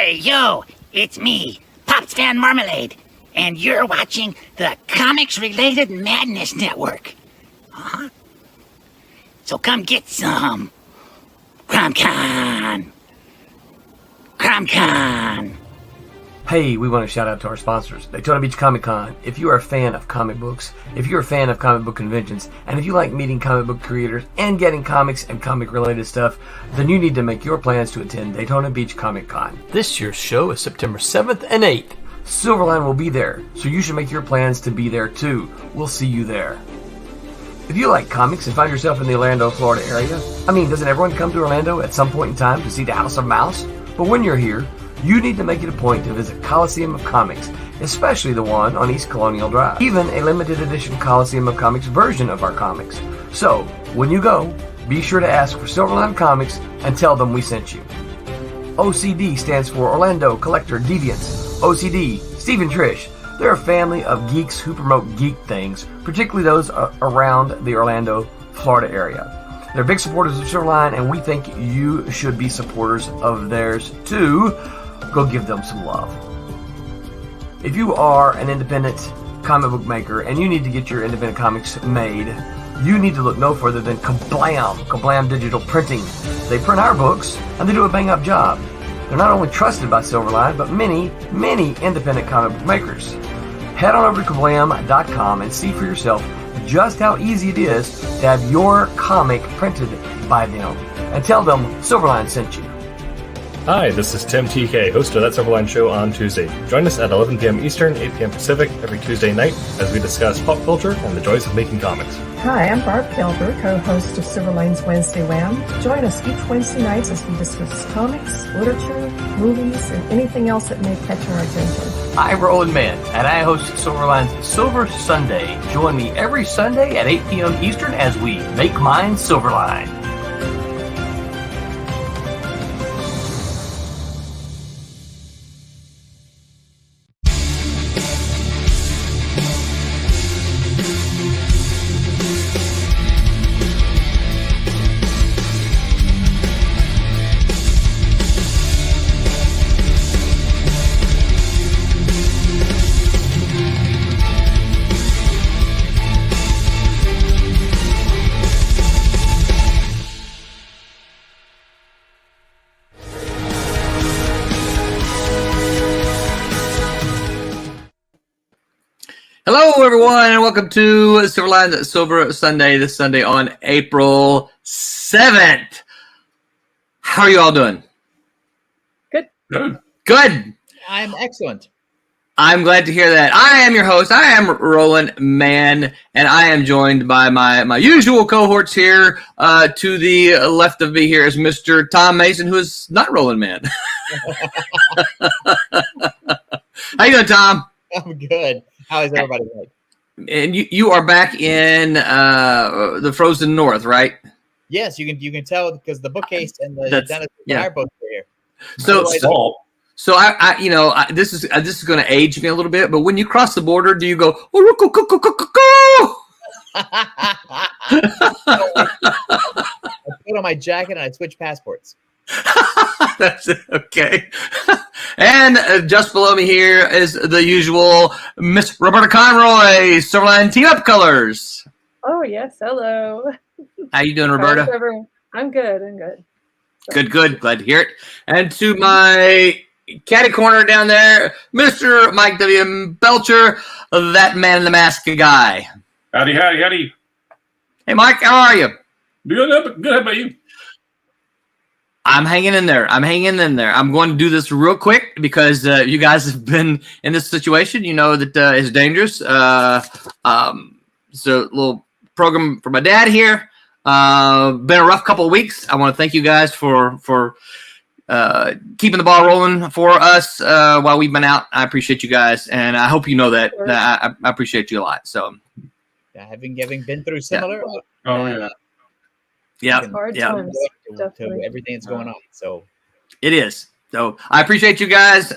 Hey, yo, it's me, Pops Van Marmalade, and you're watching the Comics-Related Madness Network. Huh? So come get some. CromCon. Hey, we want to shout out to our sponsors, Daytona Beach Comic Con. If you are a fan of comic books, if you're a fan of comic book conventions, and if you like meeting comic book creators and getting comics and comic-related stuff, then you need to make your plans to attend Daytona Beach Comic Con. This year's show is September 7th and 8th. Silverline will be there, so you should make your plans to be there too. We'll see you there. If you like comics and find yourself in the Orlando, Florida area, doesn't everyone come to Orlando at some point in time to see the House of Mouse? But when you're here, you need to make it a point to visit Coliseum of Comics, especially the one on East Colonial Drive. Even a limited edition Coliseum of Comics version of our comics. So, when you go, be sure to ask for Silverline Comics and tell them we sent you. OCD stands for Orlando Collector Deviants. OCD, Steve and Trish. They're a family of geeks who promote geek things, particularly those around the Orlando, Florida area. They're big supporters of Silverline, and we think you should be supporters of theirs too. Go give them some love. If you are an independent comic book maker and you need to get your independent comics made, you need to look no further than Kablam Digital Printing. They print our books and they do a bang-up job. They're not only trusted by Silverline, but many independent comic book makers. Head on over to kablam.com and see for yourself just how easy it is to have your comic printed by them. And tell them Silverline sent you. Hi, this is Tim TK, host of That Silverline Show on Tuesday. Join us at 11 p.m. Eastern, 8 p.m. Pacific every Tuesday night as we discuss pop culture and the joys of making comics. Hi, I'm Barb Gilbert, co-host of Silverline's Wednesday Wham. Join us each Wednesday nights as we discuss comics, literature, movies, and anything else that may catch our attention. I'm Roland Mann, and I host Silverline's Silver Sunday. Join me every Sunday at 8 p.m. Eastern as we make mine Silverline. Hello, everyone, and welcome to Silverline's Silver Sunday, this Sunday on April 7th. How are you all doing? Good. Good. I'm excellent. I'm glad to hear that. I am your host. I am Roland Mann, and I am joined by my usual cohorts here. To the left of me here is Mr. Tom Mason, who is not Roland Mann. How you doing, Tom? I'm good. How is everybody like? And you are back in the frozen north, right? Yes, you can tell because the bookcase and the dentist are both here. So I this is going to age me a little bit, but when you cross the border, do you go? I put on my jacket and I switch passports. That's it. Okay. And just below me here is the usual Miss Roberta Conroy, Silverline Team Up Colors. Oh, yes. Hello. How you doing, Roberta? I'm good. Good. Glad to hear it. And to my catty corner down there, Mr. Mike W. Belcher, that man in the mask guy. Howdy. Hey, Mike, how are you? Good. How about you? I'm hanging in there. I'm going to do this real quick because you guys have been in this situation. You know that it's dangerous. So a little program for my dad here. Been a rough couple of weeks. I want to thank you guys for keeping the ball rolling for us while we've been out. I appreciate you guys, and I hope you know that. I appreciate you a lot. So, having been through similar. Yeah. Hard yeah. times. To everything that's going on. So it is. So I appreciate you guys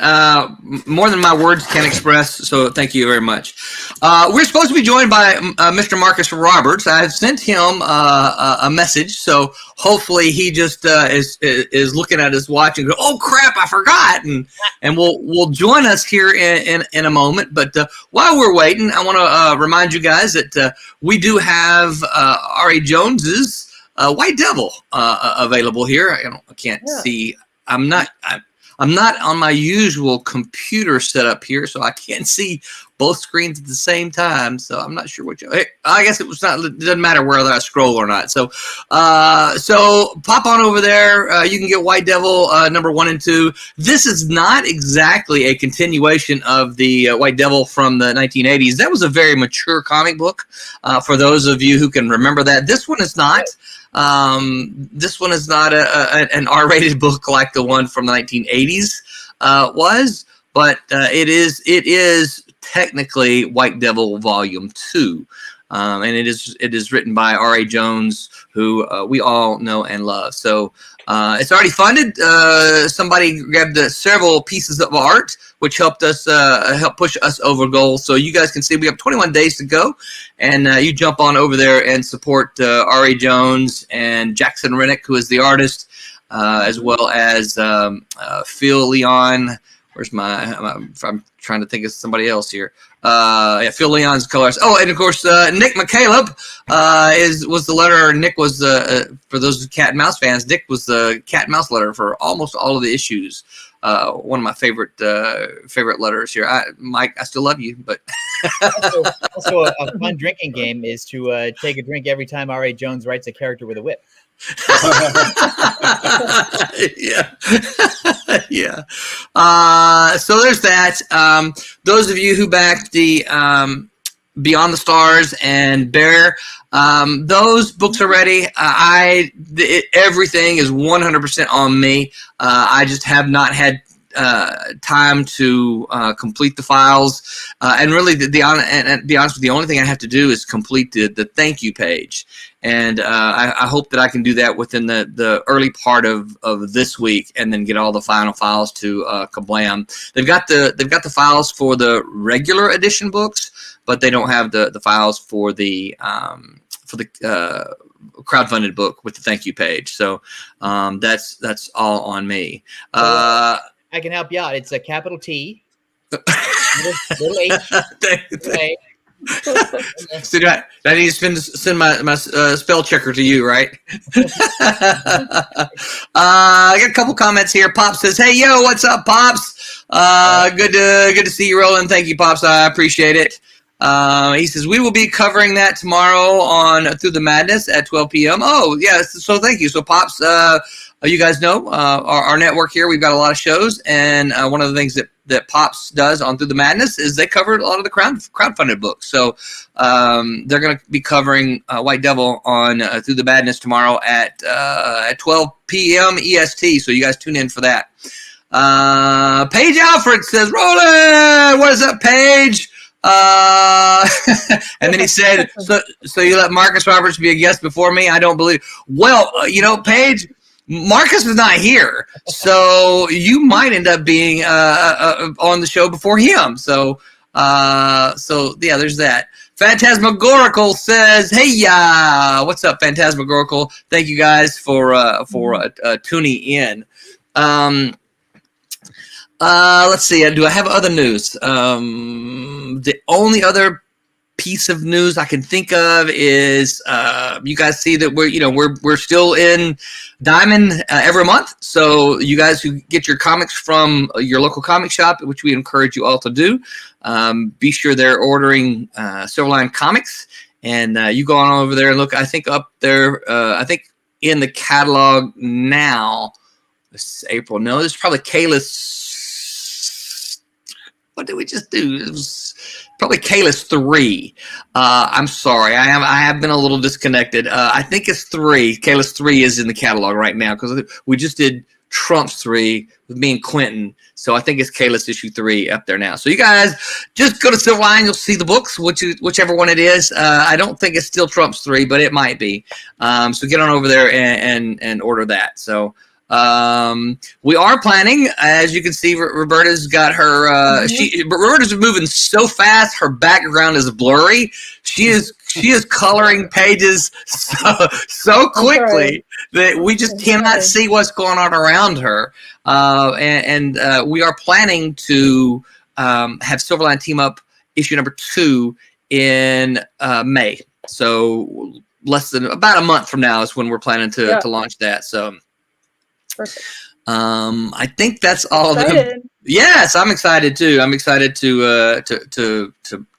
more than my words can express. So thank you very much. We're supposed to be joined by Mr. Marcus Roberts. I've sent him a message, so hopefully he just is looking at his watch and go, "Oh crap, I forgot!" and will join us here in a moment. But while we're waiting, I want to remind you guys that we do have R.A. Jones's White Devil available here. I can't see. I'm not on my usual computer setup here, so I can't see both screens at the same time. So I'm not sure which. I guess it doesn't matter whether I scroll or not. So pop on over there. You can get White Devil number 1 and 2. This is not exactly a continuation of the White Devil from the 1980s. That was a very mature comic book. For those of you who can remember that, this one is not. This one is not an R-rated book like the one from the 1980s was, but it is technically White Devil Volume 2, and it is written by R.A. Jones, who we all know and love. So it's already funded. Somebody grabbed several pieces of art, which helped us help push us over goals. So you guys can see we have 21 days to go, and you jump on over there and support R.A. Jones and Jackson Rennick, who is the artist, as well as Phil Leon. Where's I'm trying to think of somebody else here. Phil Leon's colors. Oh, and of course, Nick McCaleb was the letterer. Nick was for those Cat and Mouse fans. Nick was the Cat and Mouse letterer for almost all of the issues. One of my favorite letters here. Mike, I still love you, but also a fun drinking game is to take a drink every time R.A. Jones writes a character with a whip. Yeah. So there's that. Those of you who backed the Beyond the Stars and Bear, those books are ready. Everything is 100% on me. I just have not had time to complete the files, and really, to be honest with you, the only thing I have to do is complete the thank you page. And I hope that I can do that within the early part of this week, and then get all the final files to Kablam. They've got the files for the regular edition books, but they don't have the files for the crowdfunded book with the thank you page. So that's all on me. I can help you out. It's a capital T, little H, little A. So I need to send my spell checker to you, right? I got a couple comments here. Pops says, "Hey, yo, what's up, Pops? Good to see you rolling. Thank you, Pops. I appreciate it." He says, "We will be covering that tomorrow on Through the Madness at 12 p.m. Oh, yes. So thank you. So, Pops, you guys know our network here. We've got a lot of shows, and one of the things that Pops does on Through the Madness is they cover a lot of the crowdfunded books. So they're going to be covering White Devil on Through the Madness tomorrow at 12 p.m. EST. So you guys tune in for that. Paige Alfred says, "Roland, what is up, Paige?" And then he said, so you let Marcus Roberts be a guest before me? I don't believe. Well, Paige, Marcus is not here, so you might end up being on the show before him. So yeah, there's that. Phantasmagorical says, "Hey, what's up, Phantasmagorical? Thank you guys for tuning in." Let's see. Do I have other news? The only other piece of news I can think of is you guys see that we're still in Diamond every month. So you guys who get your comics from your local comic shop, which we encourage you all to do, be sure they're ordering Silverline comics, and you go on over there and look. I think up there, I think in the catalog now, this is April. No, this is probably Kayla's. What did we just do? It was probably Kalis 3. I'm sorry. I have been a little disconnected. I think it's 3. Kalis 3 is in the catalog right now because we just did Trump's 3 with me and Quentin. So I think it's Kalis issue 3 up there now. So you guys just go to Silverline. You'll see the books, whichever one it is. I don't think it's still Trump's 3, but it might be. So get on over there and order that. So We are planning, as you can see, Roberta's got her. Roberta's moving so fast, her background is blurry. She is coloring pages so quickly that we just cannot see what's going on around her. And we are planning to have Silverline team up issue number 2 in May. So less than about a month from now is when we're planning to launch that. So. Perfect. I think that's all. Yes, I'm excited too. I'm excited to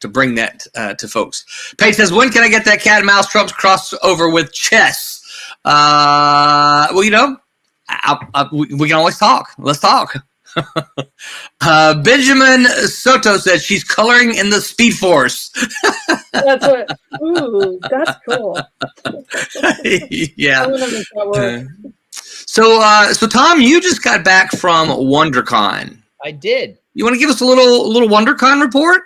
bring that to folks. Paige says, "When can I get that cat and mouse trumps crossover with chess?" Well, we can always talk. Let's talk. Benjamin Soto says she's coloring in the Speed Force. That's what. Ooh, that's cool. Yeah. I'm gonna make that work. So Tom, you just got back from WonderCon. I did. You want to give us a little WonderCon report?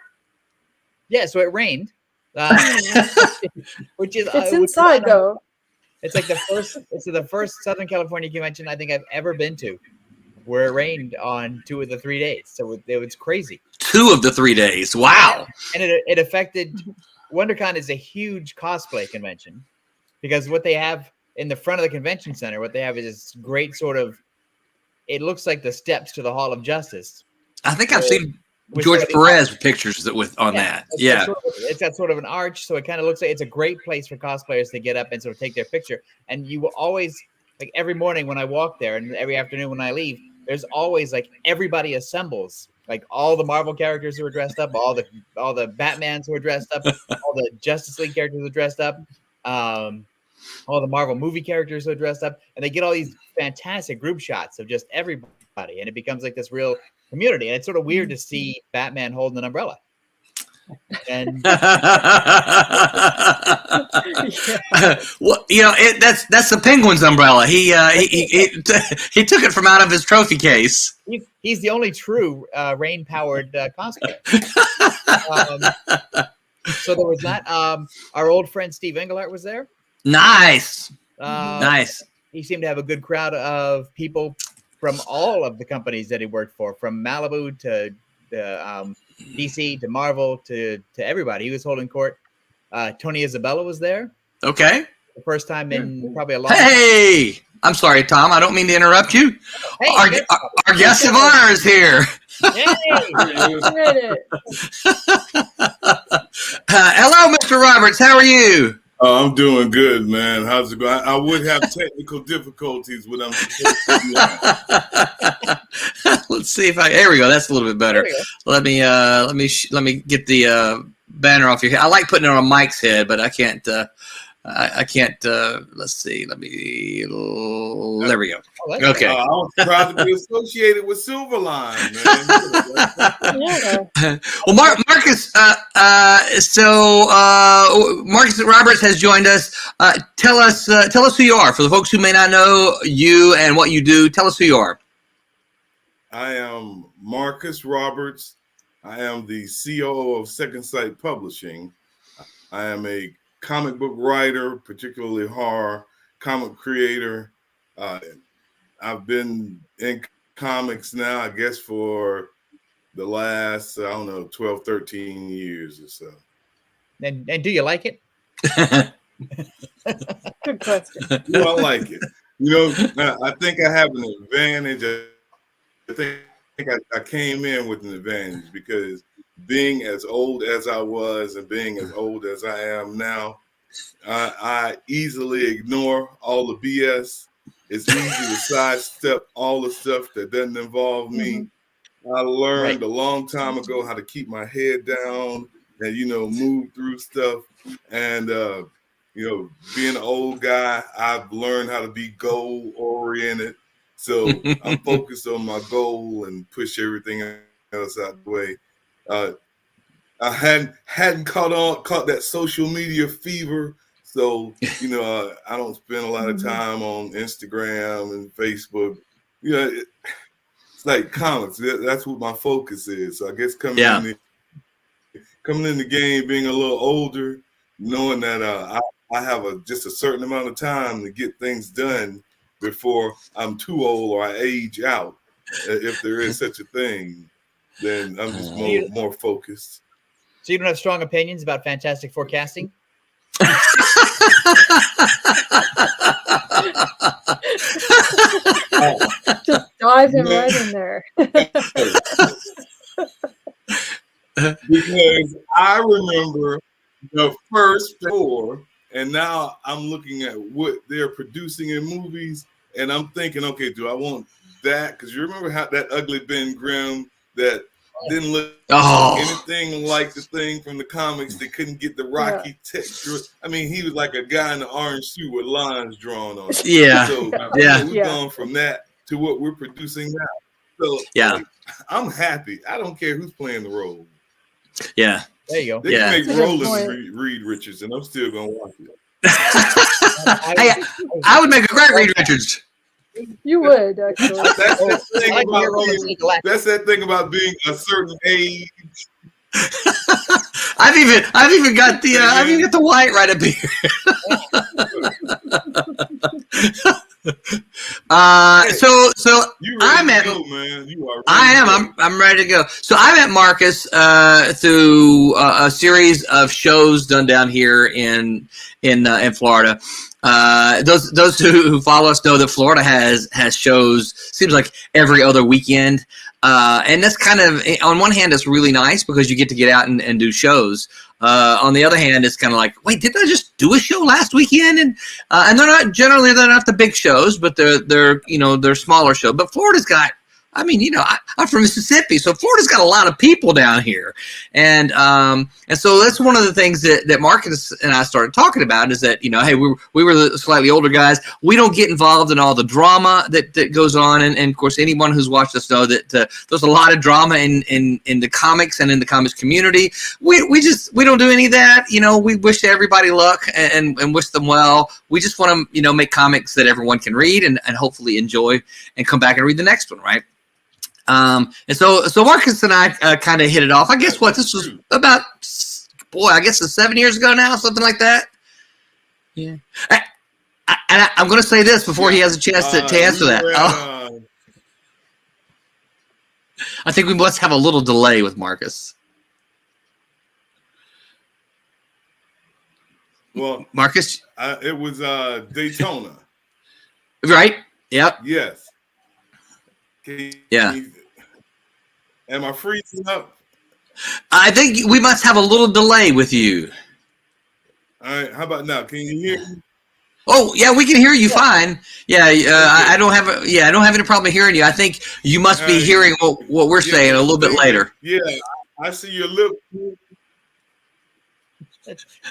Yeah. So it rained, which is It's inside though. It's like the first Southern California convention I think I've ever been to, where it rained on 2 of the 3 days. So it was crazy. 2 of the 3 days. Wow. And it affected. WonderCon is a huge cosplay convention because what they have in the front of the convention center, what they have is this great sort of, it looks like the steps to the Hall of Justice. I think I've seen George Perez with pictures on that. Yeah. It's got sort of an arch. So it kind of looks like it's a great place for cosplayers to get up and sort of take their picture. And you will always, like every morning when I walk there and every afternoon when I leave, there's always like everybody assembles. Like all the Marvel characters who are dressed up, all the Batmans who are dressed up, all the Justice League characters who are dressed up. All the Marvel movie characters are dressed up, and they get all these fantastic group shots of just everybody, and it becomes like this real community. And it's sort of weird to see Batman holding an umbrella. And well, that's the Penguin's umbrella. He took it from out of his trophy case. He's the only true rain-powered cosplayer. So there was that. Our old friend Steve Englehart was there. Nice. Nice. He seemed to have a good crowd of people from all of the companies that he worked for, from Malibu to DC to Marvel to everybody. He was holding court. Tony Isabella was there. Okay. The first time in probably a long time. Hey, I'm sorry, Tom. I don't mean to interrupt you. Hey, our guest of honor is here. Hello, Mr. Roberts. How are you? Oh, I'm doing good, man. How's it going? I would have technical difficulties when I'm supposed to be on. Let's see if there we go. That's a little bit better. Let me get the banner off your head. I like putting it on Mike's head, but I can't. Let's see. There we go. Okay. I was proud to be associated with Silverline, man. Well, Marcus. Marcus Roberts has joined us. Tell us who you are for the folks who may not know you and what you do. Tell us who you are. I am Marcus Roberts. I am the COO of Second Sight Publishing. I am a comic book writer, particularly horror, comic creator. I've been in comics now, I guess, for the last, 12, 13 years or so. And do you like it? Good question. I like it. I think I have an advantage. I think I came in with an advantage because being as old as I was and being as old as I am now, I easily ignore all the BS. It's easy to sidestep all the stuff that doesn't involve me. I learned a long time ago how to keep my head down and, move through stuff. And, being an old guy, I've learned how to be goal oriented. So I'm focused on my goal and push everything else out the way. I hadn't caught that social media fever. So, I don't spend a lot of time on Instagram and Facebook. It's like comics. That's what my focus is. So I guess coming in the game, being a little older, knowing that I have just a certain amount of time to get things done, before I'm too old or I age out, if there is such a thing. Then I'm just more focused. So you don't have strong opinions about Fantastic Four casting? Just dive him right in there. Because I remember the first four, and now I'm looking at what they're producing in movies, and I'm thinking, okay, do I want that? Because you remember how that ugly Ben Grimm that didn't look anything like the thing from the comics. They couldn't get the Rocky texture. I mean, he was like a guy in an orange suit with lines drawn on it. Yeah. So we've gone from that to what we're producing now. So I'm happy. I don't care who's playing the role. Yeah. There you go. They can make Roland Reed Richards, and I'm still gonna watch it. Hey, I would make a great Reed Richards. You would, actually. That's that thing about being a certain age. I've even got the white right up here. So I'm at. Man. You are I'm ready to go. So I met Marcus through a series of shows done down here in Florida. Those who follow us know that Florida has shows, seems like every other weekend. And that's kind of, on one hand, it's really nice because you get to get out and do shows. On the other hand, it's kind of like, wait, didn't I just do a show last weekend? And they're not the big shows, but they're smaller shows. But Florida's got, I'm from Mississippi, so Florida's got a lot of people down here. And so that's one of the things that Marcus and I started talking about is that, hey, we were the slightly older guys. We don't get involved in all the drama that goes on. And of course, anyone who's watched us know that there's a lot of drama in the comics and in the comics community. We don't do any of that. We wish everybody luck and wish them well. We just want to, make comics that everyone can read and hopefully enjoy and come back and read the next one, right? And so Marcus and I kind of hit it off. I guess this was about, I guess it's 7 years ago now, something like that. Yeah. I'm going to say this before he has a chance to answer that. I think we must have a little delay with Marcus. Well, Marcus, it was Daytona, right? Yep. Yes. Am I freezing up? I think we must have a little delay with you. All right. How about now? Can you hear me? Oh yeah, we can hear you fine. Yeah, I don't have any problem hearing you. I think you must be hearing what we're saying a little bit later. Yeah, I see your lip.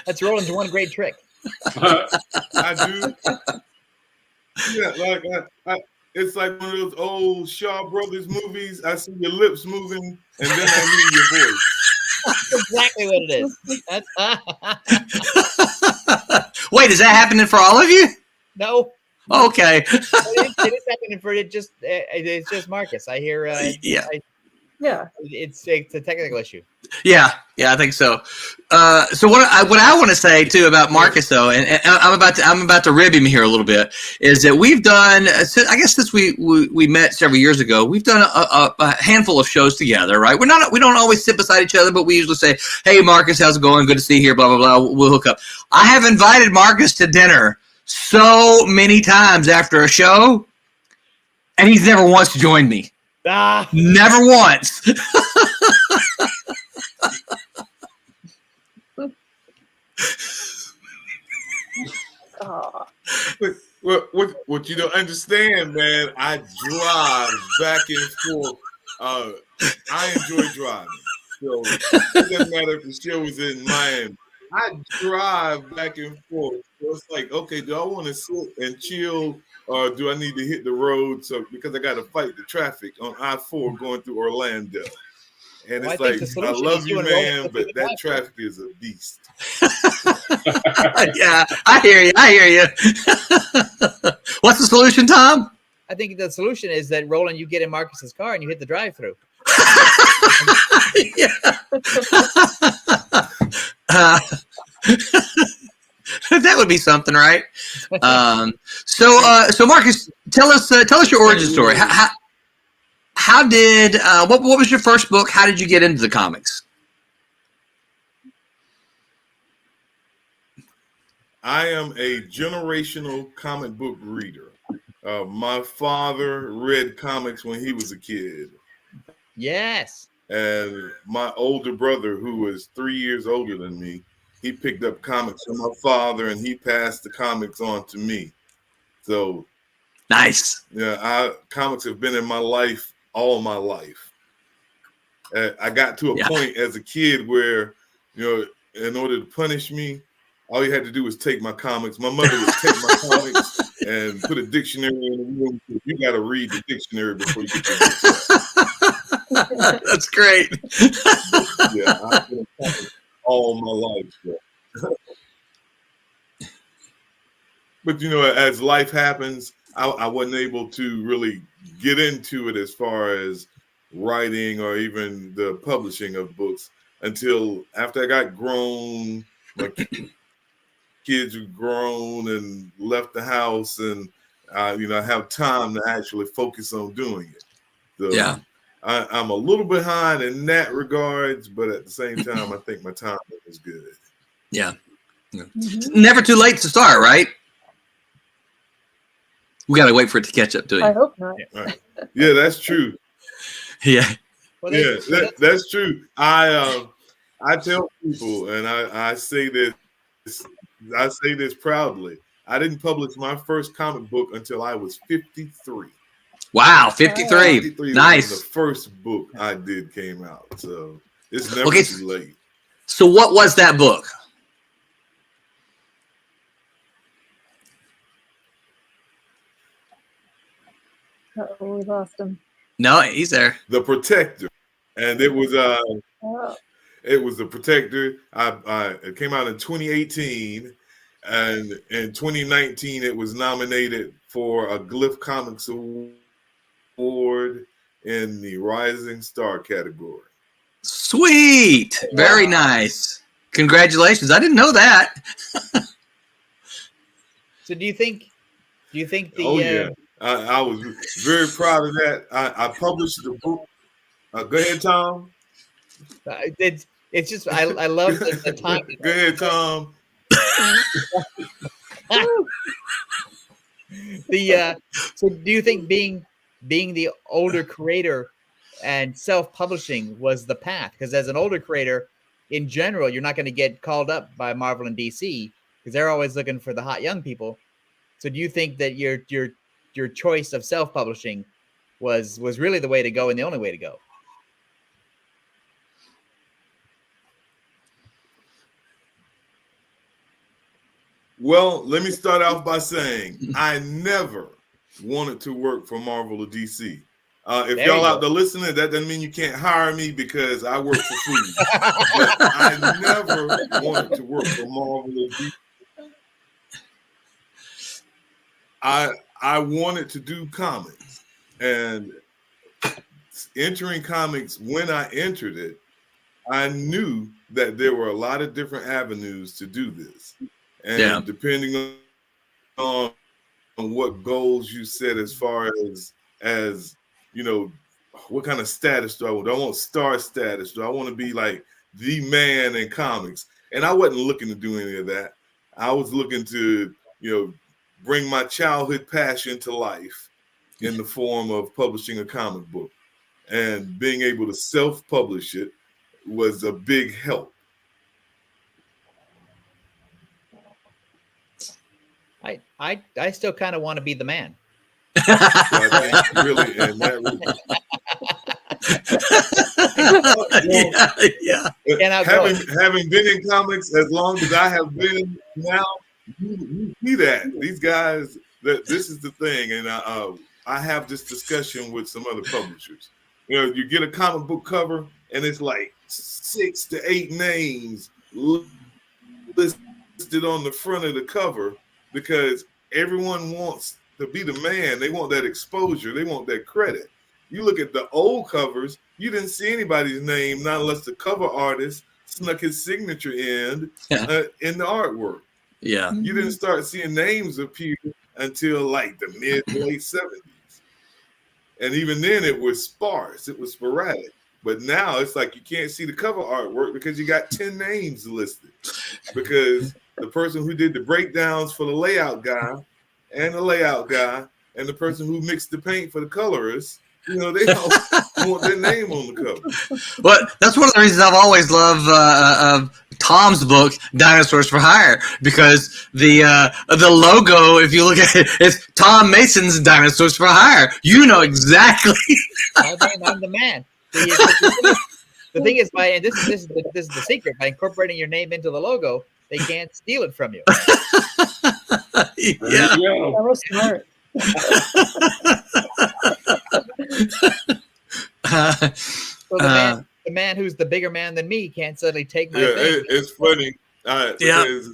That's Roland's one great trick. I do. Yeah, like it's like one of those old Shaw Brothers movies. I see your lips moving, and then I hear your voice. That's exactly what it is. Wait, is that happening for all of you? No. Okay. It is happening for it. It's just Marcus. I hear. Yeah. It's a technical issue. Yeah, I think so. So what I want to say too about Marcus though, and I'm about to rib him here a little bit, is that we've done, I guess since we met several years ago, we've done a handful of shows together, right? We don't always sit beside each other, but we usually say, "Hey, Marcus, how's it going? Good to see you here." Blah blah blah. We'll hook up. I have invited Marcus to dinner so many times after a show, and he's never once joined me. Never once. What you don't understand, man, I drive back and forth. I enjoy driving. So it doesn't matter if the show is in Miami. I drive back and forth. So it's like, okay, do I want to sit and chill, or do I need to hit the road? So because I got to fight the traffic on I-4 going through Orlando, and it's like, I love you, man, but that traffic is a beast. Yeah, I hear you. What's the solution, Tom? I think the solution is that, Roland, you get in Marcus's car and you hit the drive-through. That would be something, right? So Marcus, tell us your origin story. How did what was your first book? How did you get into the comics? I am a generational comic book reader. My father read comics when he was a kid. Yes. And my older brother, who was 3 years older than me, he picked up comics from my father and he passed the comics on to me. So nice. Yeah, comics have been in my life all my life. I got to a point as a kid where, in order to punish me, all you had to do was take my comics. My mother would take my comics and put a dictionary in the room. You got to read the dictionary before you get your book. That's great. Yeah, I've been all my life. Yeah. But as life happens, I wasn't able to really get into it as far as writing or even the publishing of books until after I got grown. My kids were grown and left the house, and I have time to actually focus on doing it. So yeah. I'm a little behind in that regards, but at the same time, I think my time is good. Yeah. Mm-hmm. Never too late to start, right? We got to wait for it to catch up to you. I hope not. Right. Yeah, that's true. Yeah. Well, that's true. I tell people, and I say this proudly. I didn't publish my first comic book until I was 53. Wow, 53. 53 nice. Was the first book I did came out, so it's never too late. So what was that book? We lost him. No, he's there. The Protector, and it was it was The Protector. It came out in 2018, and in 2019 it was nominated for a Glyph Comics Award in the Rising Star category. Sweet, very nice. Congratulations! I didn't know that. So do you think the? Oh yeah. I was very proud of that. I published the book. Go ahead, Tom. It's just I love the time. Go ahead, Tom. So do you think being the older creator and self-publishing was the path? Because as an older creator, in general, you're not going to get called up by Marvel and DC because they're always looking for the hot young people. So do you think that your choice of self-publishing was really the way to go and the only way to go? Well, let me start off by saying I never wanted to work for Marvel or DC. If y'all out there listening, that doesn't mean you can't hire me because I work for free. But I never wanted to work for Marvel or DC. I wanted to do comics, and entering comics, when I entered it, I knew that there were a lot of different avenues to do this. And depending on what goals you set as far as what kind of status do I want? Do I want star status? Do I want to be like the man in comics? And I wasn't looking to do any of that. I was looking to, bring my childhood passion to life in the form of publishing a comic book, and being able to self-publish it was a big help. I still kind of want to be the man. So I think really, and that having been in comics as long as I have been now, you see that these guys, that this is the thing, and I have this discussion with some other publishers. You get a comic book cover, and it's like 6 to 8 names listed on the front of the cover because everyone wants to be the man. They want that exposure. They want that credit. You look at the old covers, you didn't see anybody's name, not unless the cover artist snuck his signature in the artwork. Yeah. You didn't start seeing names appear until like the mid to late 70s. And even then it was sparse, it was sporadic. But now it's like you can't see the cover artwork because you got 10 names listed. Because the person who did the breakdowns for the layout guy and the layout guy and the person who mixed the paint for the colorist, you know, they all want their name on the cover. Well, that's one of the reasons I've always loved Tom's book, Dinosaurs for Hire, because the logo, if you look at it, it's Tom Mason's Dinosaurs for Hire. You know exactly. I'm the man. The thing is, and this is the secret. By incorporating your name into the logo, they can't steal it from you. Yeah. That was smart. So the man who's the bigger man than me can't suddenly take my thing. It's funny. Because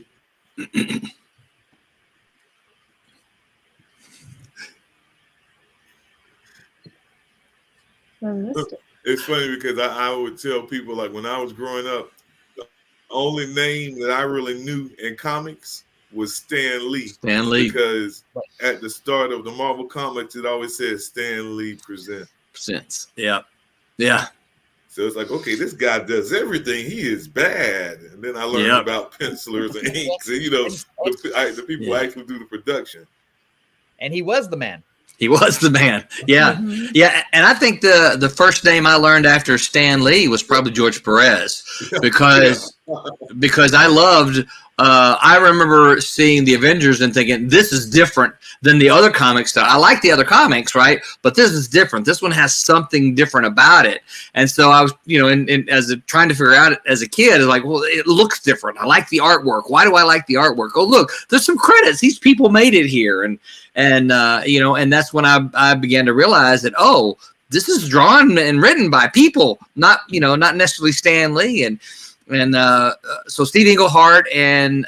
I missed it. it's funny because I would tell people, like, when I was growing up, the only name that I really knew in comics was Stan Lee. Stan Lee. Because at the start of the Marvel comics, it always said Stan Lee presents. Yeah. Yeah. So it's like, okay, this guy does everything. He is bad. And then I learned about pencilers and inks, and you know, the people who actually do the production. And he was the man. He was the man. Yeah. Mm-hmm. Yeah. And I think the first name I learned after Stan Lee was probably George Perez, because I loved, I remember seeing the Avengers and thinking, this is different than the other comics. I like the other comics, right? But this is different. This one has something different about it. And so I was, you know, trying to figure out as a kid, like, well, it looks different. I like the artwork. Why do I like the artwork? Oh, look, there's some credits. These people made it here. And you know, and that's when I began to realize that, oh, this is drawn and written by people, not necessarily Stan Lee. And so Steve Englehart and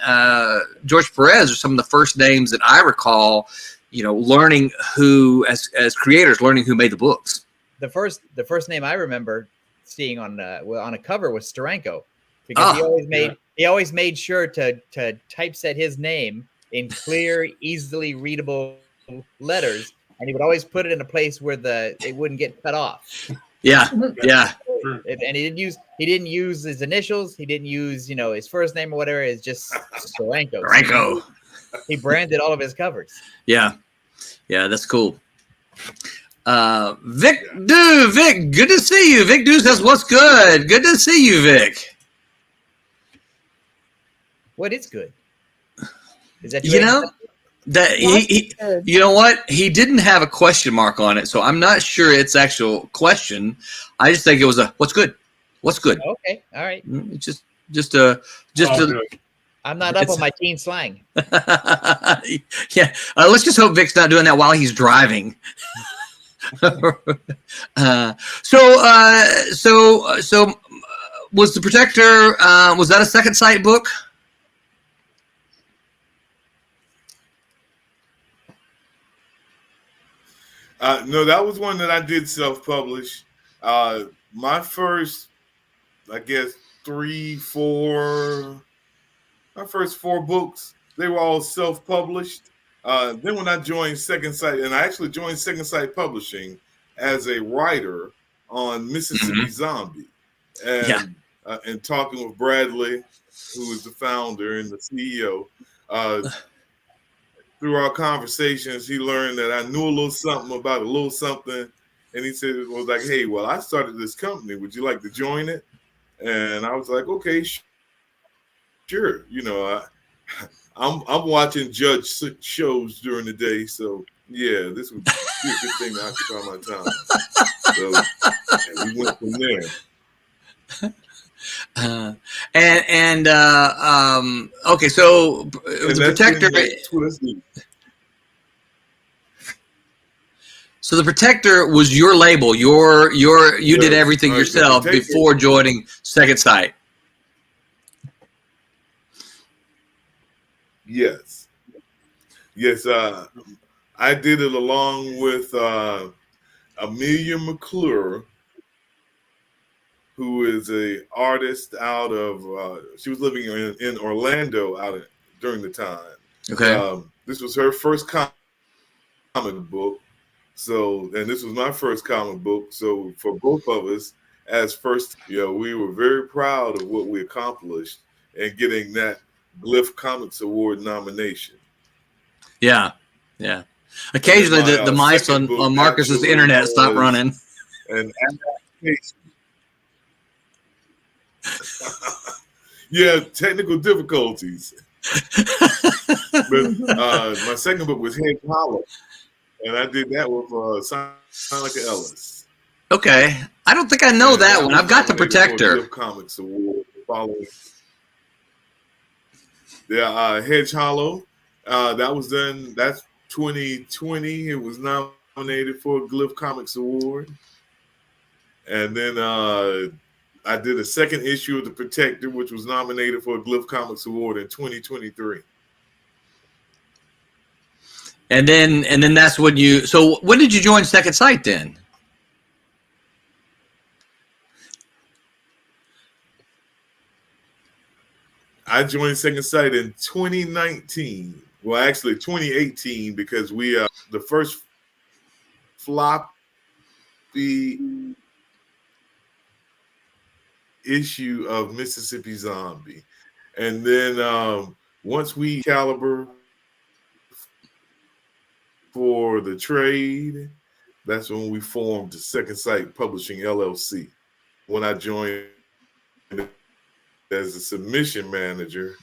George Perez are some of the first names that I recall, you know, learning who, as creators, learning who made the books. The first name I remember seeing on a cover was Steranko, because he always made sure to typeset his name in clear, easily readable letters, and he would always put it in a place where it wouldn't get cut off. Yeah, yeah. And he didn't use his initials. He didn't use, you know, his first name or whatever. It's just Steranko. Steranko. He branded all of his covers. Yeah, yeah, that's cool. Vic, good to see you. Vic Dude says, "What's good? Good to see you, Vic." What is good? Is that you know? That he you know what? He didn't have a question mark on it, so I'm not sure it's actual question. I just think it was a what's good? What's good? Okay, all right. Just I'm not up on my teen slang. Yeah, let's just hope Vic's not doing that while he's driving. So was the Protector? Was that a Second Sight book? No, that was one that I did self-publish. My first, I guess, my first 4 books, they were all self-published. Then when I joined Second Sight, and I actually joined Second Sight Publishing as a writer on Mississippi Zombie, and talking with Bradley, who is the founder and the CEO. Through our conversations, he learned that I knew a little something about a little something, and he said, "Was like, hey, well, I started this company. Would you like to join it?" And I was like, "Okay, sure." You know, I'm watching Judge shows during the day, so yeah, this would be a good thing to occupy my time. So and we went from there. Okay, so the Protector. So the Protector was your label. You did everything yourself before joining Second Sight. Yes. I did it along with Amelia McClure, who is an artist out of, she was living in Orlando during the time. Okay. This was her first comic book. So, and this was my first comic book. So for both of us, as first, we were very proud of what we accomplished and getting that Glyph Comics Award nomination. Yeah. Yeah. Occasionally, My, the mice second book on Marcus's actually internet stop was running. An adaptation. Yeah, technical difficulties. But my second book was Hedge Hollow, and I did that with Sonica Ellis. Okay, I don't think I know And that one. I've got the nominated for Protector. Glyph Comics Award following. Yeah, Hedge Hollow. That was done. That's 2020. It was nominated for a Glyph Comics Award, and then I did a second issue of the Protector, which was nominated for a Glyph Comics Award in 2023. And then that's when you. So when did you join Second Sight then? I joined Second Sight in 2019. Well, actually 2018, because we the first floppy issue of Mississippi Zombie, and then once we caliber for the trade, that's when we formed the Second Sight Publishing LLC. When I joined as a submission manager,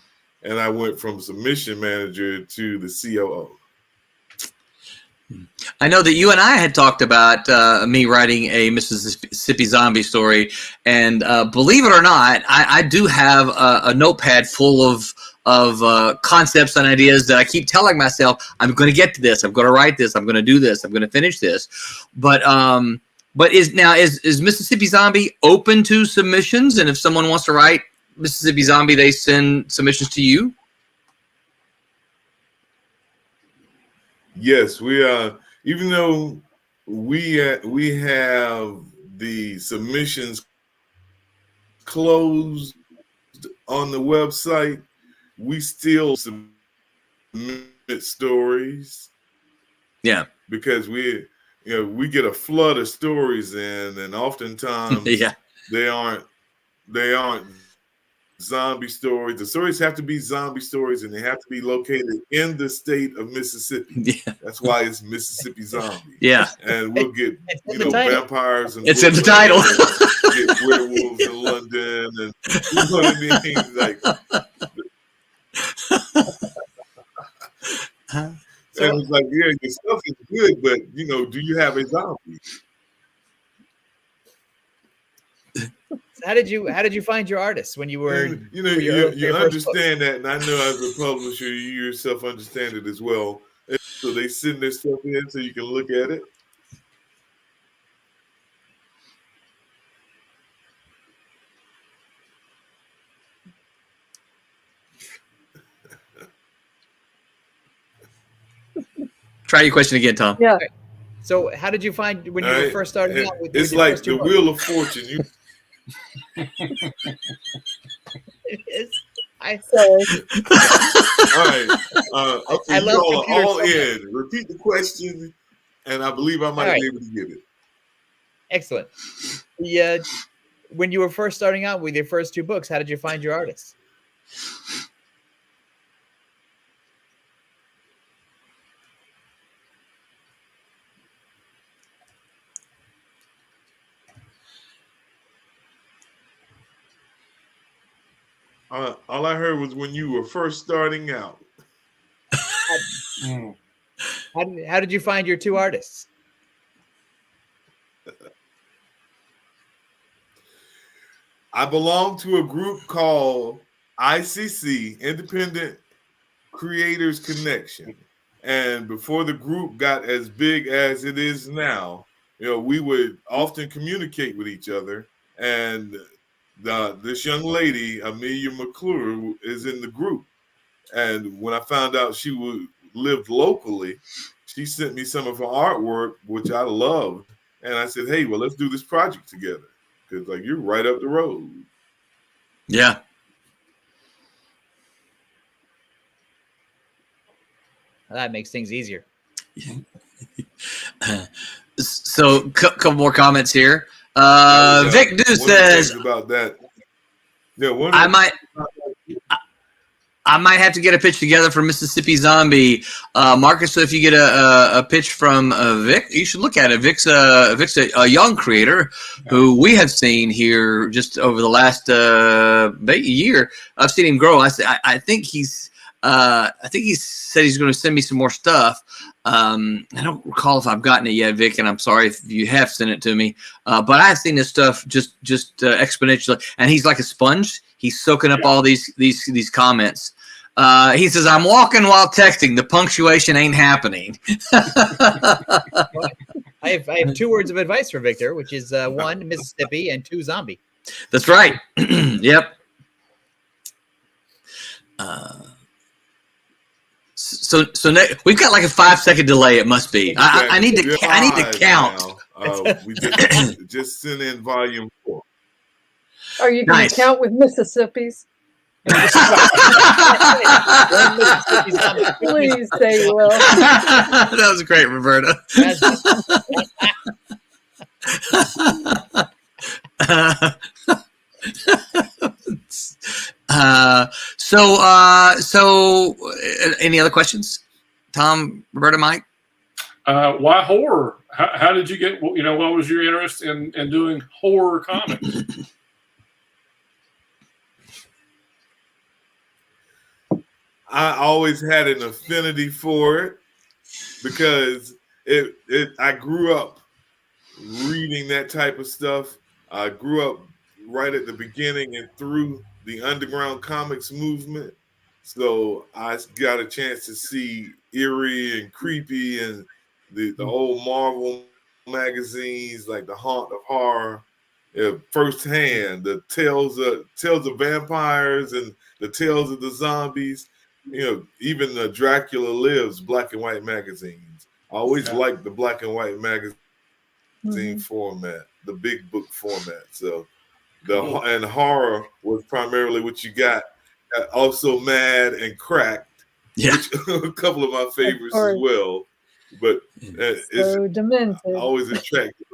and I went from submission manager to the COO. I know that you and I had talked about me writing a Mississippi Zombie story, and believe it or not, I do have a notepad full of concepts and ideas that I keep telling myself, I'm going to get to this, I'm going to write this, I'm going to do this, I'm going to finish this. But is Mississippi Zombie open to submissions? And if someone wants to write Mississippi Zombie, they send submissions to you? Yes, we are. Even though we have the submissions closed on the website, we still submit stories. Yeah, because we get a flood of stories in, and oftentimes yeah, they aren't zombie stories. The stories have to be zombie stories, and they have to be located in the state of Mississippi. Yeah. That's why it's Mississippi Zombie. Yeah. And we'll get vampires and it's in the title. Get werewolves in London, and you know what I mean? Like, and it's like, yeah, your stuff is good, but do you have a zombie? How did you find your artists when you were? You understand that, and I know as a publisher, you yourself understand it as well. And so they send their stuff in so you can look at it. Try your question again, Tom. Yeah. So how did you find when you were first starting out? It's like the Wheel of Fortune. It is. All right. Okay, I love you all are all computers. in. Repeat the question, and I believe I might be able to get it. Excellent. When you were first starting out with your first two books, how did you find your artists? All I heard was when you were first starting out. How did you find your two artists? I belong to a group called ICC, Independent Creators Connection. And before the group got as big as it is now, we would often communicate with each other. And this young lady, Amelia McClure, is in the group. And when I found out she lived locally, she sent me some of her artwork, which I loved. And I said, hey, well, let's do this project together. Because, you're right up the road. Yeah. That makes things easier. So, couple more comments here. Vic Do One says, about that. Yeah, I might have to get a pitch together for Mississippi Zombie. Marcus, so if you get a pitch from Vic, you should look at it. Vic's a young creator who we have seen here just over the last year. I've seen him grow. I think he's said he's going to send me some more stuff. I don't recall if I've gotten it yet, Vic, and I'm sorry if you have sent it to me. But I've seen this stuff just exponentially, and he's like a sponge. He's soaking up all these comments. He says, "I'm walking while texting. The punctuation ain't happening." I have 2 words of advice for Victor, which is 1, Mississippi, and 2, zombie. That's right. Yep. So we've got like a 5-second delay. It must be. I need to count. We just sent in volume 4. Are you going to count with Mississippi's? Please say you will. That was great, Roberta. So any other questions? Tom, Roberta, Mike? Why horror? How did you get, what was your interest in doing horror comics? I always had an affinity for it because I grew up reading that type of stuff. I grew up right at the beginning and through the underground comics movement. So I got a chance to see eerie and creepy and the old Marvel magazines like the Haunt of Horror firsthand, the tales of vampires and the tales of the zombies. Even the Dracula Lives black and white magazines. I always liked the black and white magazine format, the big book format. So and horror was primarily what you got. Also Mad and Cracked, which a couple of my favorites as well. But it's demented. Always attractive.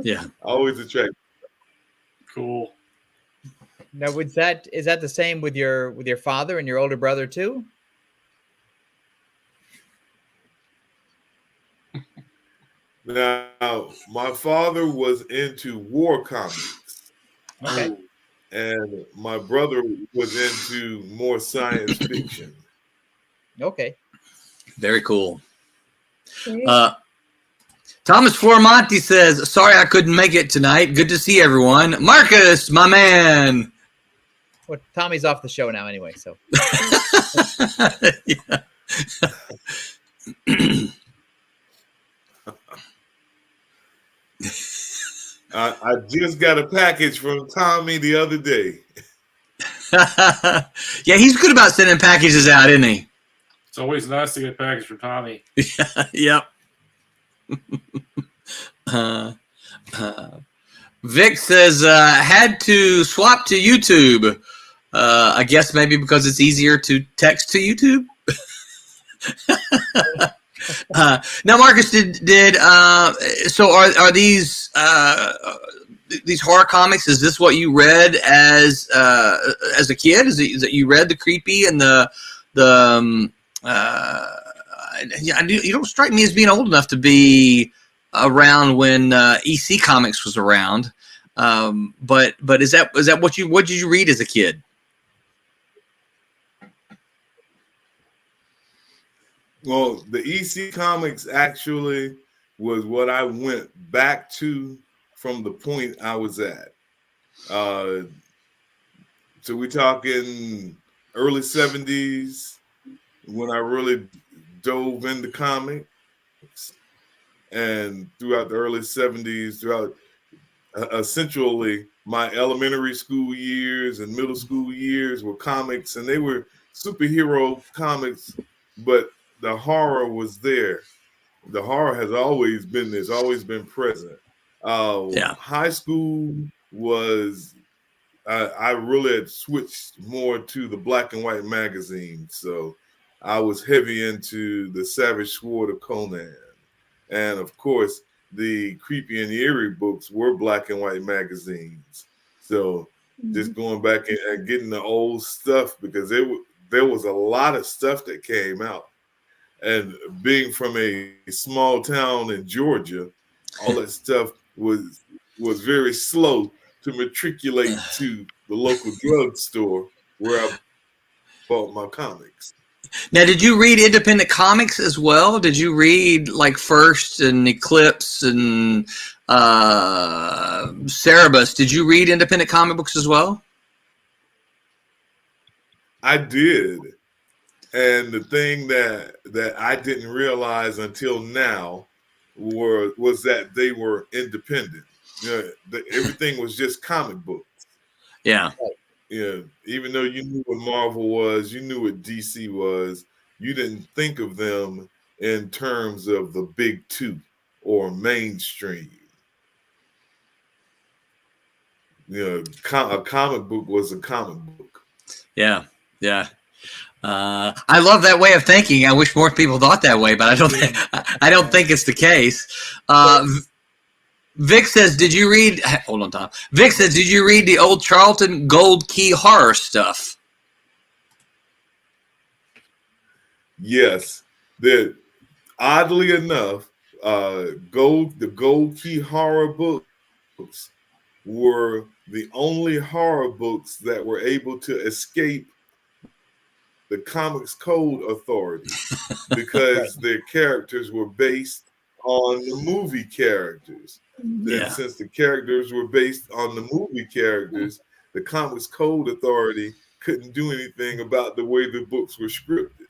Yeah, always attractive. Cool. Now, is that the same with your father and your older brother too? Now, my father was into war comics. Okay. And my brother was into more science fiction. Okay. Very cool. Thomas Flormonti says, "Sorry I couldn't make it tonight. Good to see everyone." Marcus, my man. Well, Tommy's off the show now anyway, so. I just got a package from Tommy the other day. Yeah, he's good about sending packages out, isn't he? It's always nice to get a package from Tommy. Yep. Vic says, had to swap to YouTube. I guess maybe because it's easier to text to YouTube. Now, Marcus, so are these horror comics? Is this what you read as a kid? Is that you read the creepy and you don't strike me as being old enough to be around when EC Comics was around. But is that what did you read as a kid? Well, the EC Comics actually was what I went back to from the point I was at. So we're talking early 70s when I really dove into comics, and throughout the early 70s, throughout essentially my elementary school years and middle school years were comics, and they were superhero comics, but the horror was there. The horror has always been there. It's always been present. High school was, I really had switched more to the black and white magazines. So I was heavy into the Savage Sword of Conan. And of course, the Creepy and Eerie books were black and white magazines. So just going back and getting the old stuff, because there was a lot of stuff that came out. And being from a small town in Georgia, all that stuff was very slow to matriculate to the local drugstore where I bought my comics. Now, did you read independent comics as well? Did you read like First and Eclipse and Cerebus? Did you read independent comic books as well? I did. And the thing that I didn't realize until now was that they were independent. Everything was just comic books. Yeah. Yeah, even though you knew what Marvel was, you knew what DC was, you didn't think of them in terms of the big two or mainstream. A comic book was a comic book. Yeah, yeah. I love that way of thinking. I wish more people thought that way, but I don't think it's the case. Vic says, "Did you read?" Hold on, Tom. Vic says, "Did you read the old Charlton Gold Key horror stuff?" Yes, that oddly enough, the Gold Key horror books were the only horror books that were able to escape the Comics Code Authority because their characters were based on the movie characters. Yeah. And since the characters were based on the movie characters, the Comics Code Authority couldn't do anything about the way the books were scripted.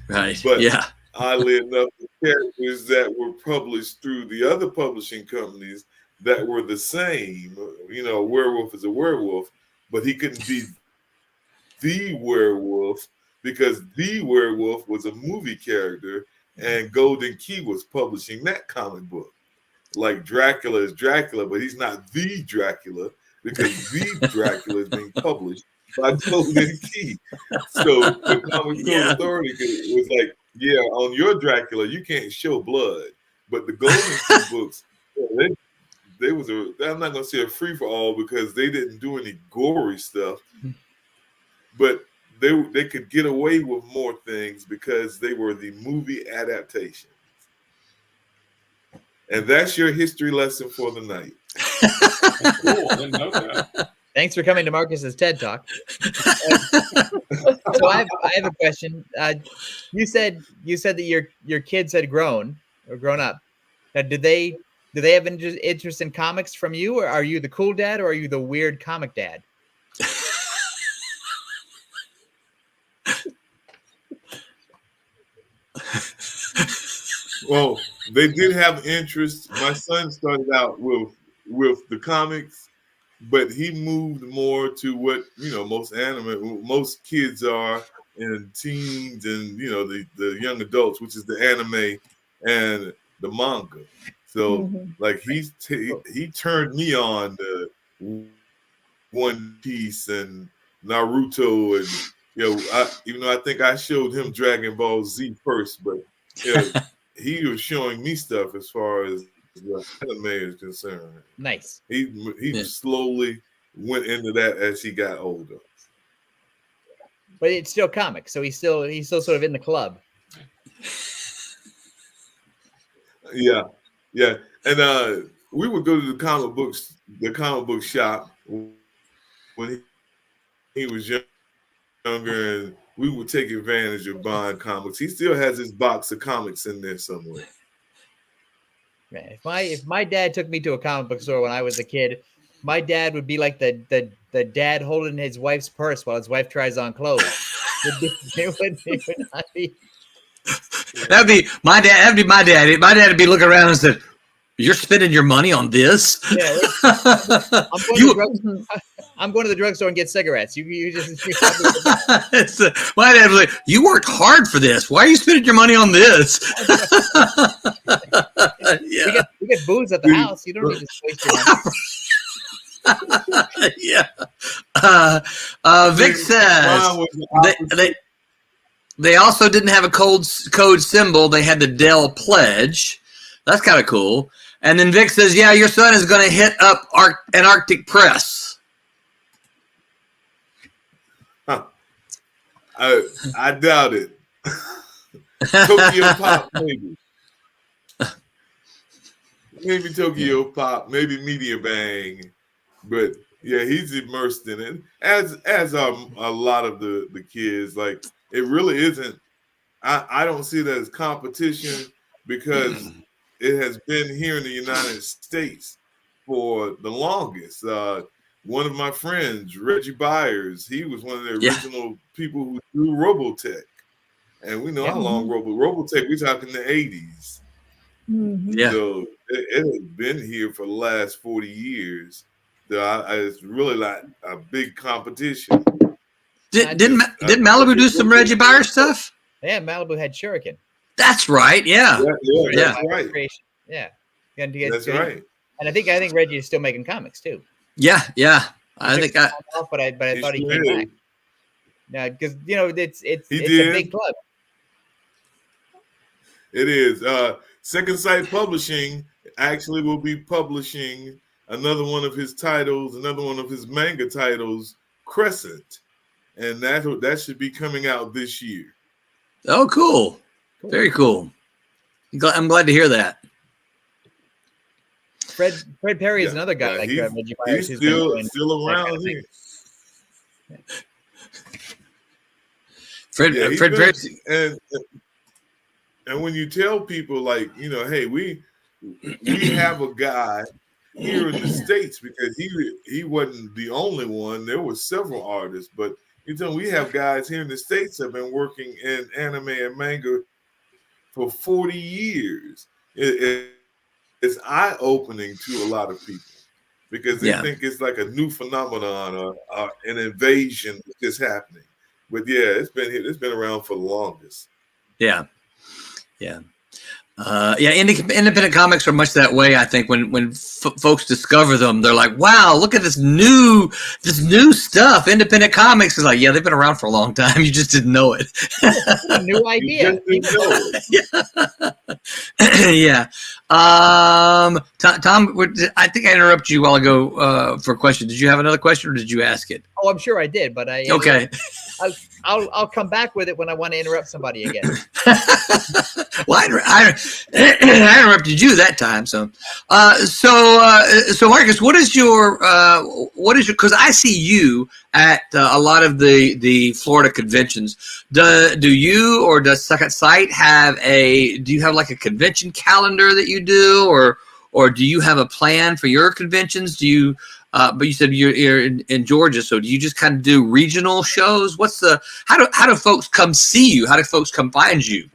Right. But yeah. oddly enough, the characters that were published through the other publishing companies that were the same, a werewolf is a werewolf, but he couldn't be the werewolf because the werewolf was a movie character and Golden Key was publishing that comic book. Like Dracula is Dracula, but he's not the Dracula because the Dracula is being published by Golden Key. So the Comic Code Authority was like, yeah, on your Dracula, you can't show blood. But the Golden Key books, they was I'm not going to say a free-for-all because they didn't do any gory stuff. But they could get away with more things because they were the movie adaptation. And that's your history lesson for the night. Cool. I didn't know that. Thanks for coming to Marcus's TED Talk. So I have a question. You said that your kids had grown up. Did they have interest in comics from you, or are you the cool dad, or are you the weird comic dad? Well, they did have interest. My son started out with the comics, but he moved more to what most kids are, and teens, and the young adults, which is the anime and the manga. So like he turned me on to One Piece and Naruto, and even though I think I showed him Dragon Ball Z first, but he was showing me stuff as far as the anime is concerned. Nice. He slowly went into that as he got older. But it's still comics, so he's still sort of in the club. Yeah. And we would go to the comic book shop when he was younger, and we would take advantage of buying comics. He still has his box of comics in there somewhere. Man, if my dad took me to a comic book store when I was a kid, my dad would be like the dad holding his wife's purse while his wife tries on clothes. It would not be. That'd be my dad. That'd be my dad. My dad would be looking around and said, "You're spending your money on this?" Yeah, I'm going to the drugstore and get cigarettes. You just. My dad was like, "You worked hard for this. Why are you spending your money on this?" Yeah, we get booze at the house. You don't need to waste your money. Yeah. Vic says They also didn't have a code symbol. They had the Dell Pledge. That's kind of cool. And then Vic says, yeah, your son is going to hit up an Arctic Press. Huh. I doubt it. Tokyo Pop, maybe. Maybe Tokyo Pop, maybe Media Bang. But yeah, he's immersed in it. As are a lot of the kids. Like, it really isn't. I don't see it as competition because it has been here in the United States for the longest. One of my friends, Reggie Byers, he was one of the original people who drew Robotech. And we know how long Robotech, we're talking the 80s. Yeah. So it has been here for the last 40 years. So it's really like a big competition. Did Malibu do some Reggie Byers stuff? Yeah, Malibu had Shuriken. That's right. Yeah. That's right. Yeah. That's right. And I think Reggie is still making comics too. Yeah. I think I thought he came back. Yeah, because it's a big club. It is. Second Sight Publishing actually will be publishing another one of his titles, another one of his manga titles, Crescent, and that should be coming out this year. Oh, cool. Very cool. I'm glad to hear that. Fred Perry is another guy like Reggie Byers. He's still around here. Fred Perry. And when you tell people, like, hey, we have a guy here in the States, because he wasn't the only one. There were several artists, but you tell them we have guys here in the States that have been working in anime and manga for 40 years. It's eye-opening to a lot of people because they think it's like a new phenomenon or an invasion that's happening. But yeah, it's been around for the longest. Yeah. Independent comics are much that way. I think when folks discover them, they're like, "Wow, look at this new stuff." Independent comics is like, yeah, they've been around for a long time. You just didn't know it. A new idea. Yeah. Tom, I think I interrupted you a while ago for a question. Did you have another question, or did you ask it? Oh, I'm sure I did, but okay. I'll come back with it when I want to interrupt somebody again. Well, I interrupted you that time. So Marcus, what is your because I see you at a lot of the Florida conventions. Do you or does Second Sight do you have like a convention calendar that you do, or do you have a plan for your conventions? Do you? But you said you're in Georgia, so do you just kind of do regional shows? How do folks come see you? How do folks come find you?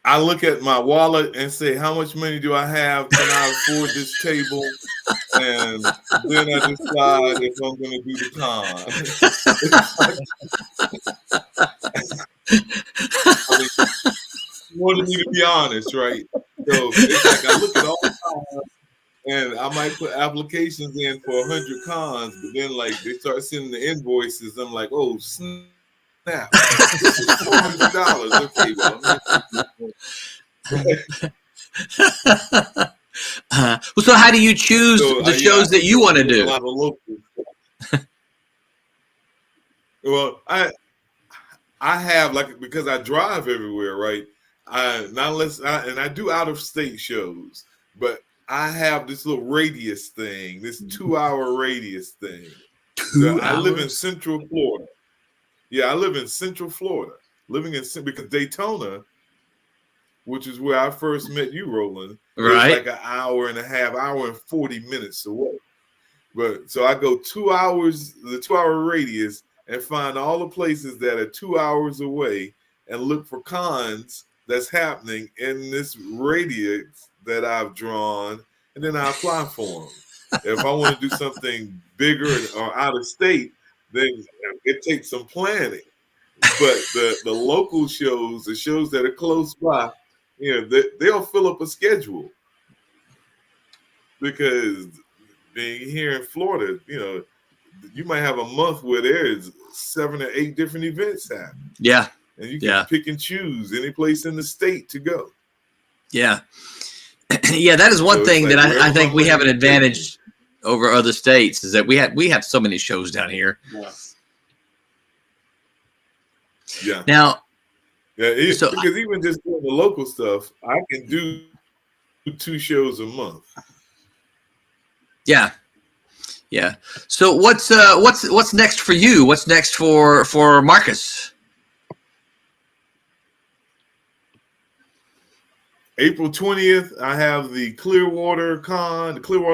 I look at my wallet and say, how much money do I have? Can I afford this table? And then I decide if I'm going to do the con. You wanted me to be honest, right? So it's like I look at all the time, and I might put applications in for 100 cons, but then like they start sending the invoices. I'm like, oh snap! $400. Okay, well. So how do you choose the shows that you want to do? A lot of locals. Well, I have, like, because I drive everywhere, right? And I do out of state shows, but I have this little radius thing, this 2-hour radius thing. I live in Central Florida. Yeah, I live in Central Florida, because Daytona, which is where I first met you, Roland, right? Like an hour and a half, hour and 40 minutes away. But so I go 2 hours, the 2-hour radius, and find all the places that are 2 hours away and look for cons that's happening in this radius that I've drawn, and then I apply for them. If I want to do something bigger or out of state, then it takes some planning. But the local shows, the shows that are close by, they'll fill up a schedule because being here in Florida, you might have a month where there's 7 or 8 different events happening. Yeah. And you can pick and choose any place in the state to go. Yeah. Yeah, that is one thing that I think we have an advantage over other states, is that we have so many shows down here. Yeah. Now, because even just doing the local stuff, I can do 2 shows a month. Yeah. Yeah. So what's next for you? What's next for Marcus? April 20th, I have the Clearwater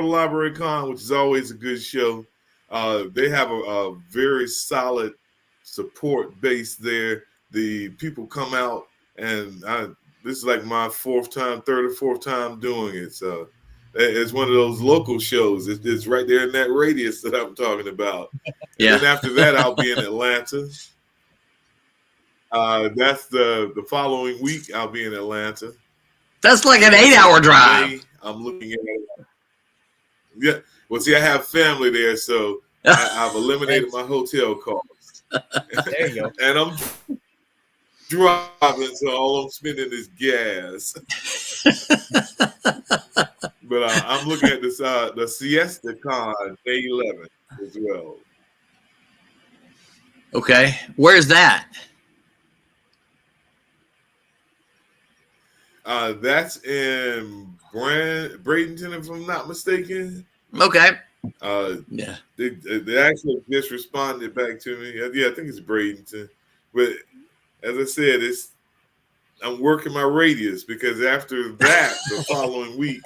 Library Con, which is always a good show. They have a very solid support base there. The people come out, and this is like my third or fourth time doing it. So it's one of those local shows. It's right there in that radius that I'm talking about. Yeah. And then after that, I'll be in Atlanta. That's the following week. I'll be in Atlanta. That's like an 8-hour drive. I'm looking at it. Yeah. Well, see, I have family there, so I've eliminated my hotel costs. There you go. And I'm driving, so all I'm spending is gas. But I'm looking at this the Siesta Con May 11th as well. Okay. Where's that? That's in Bradenton, if I'm not mistaken. Okay. Yeah. They actually just responded back to me. Yeah, I think it's Bradenton. But as I said, I'm working my radius, because after that, the following week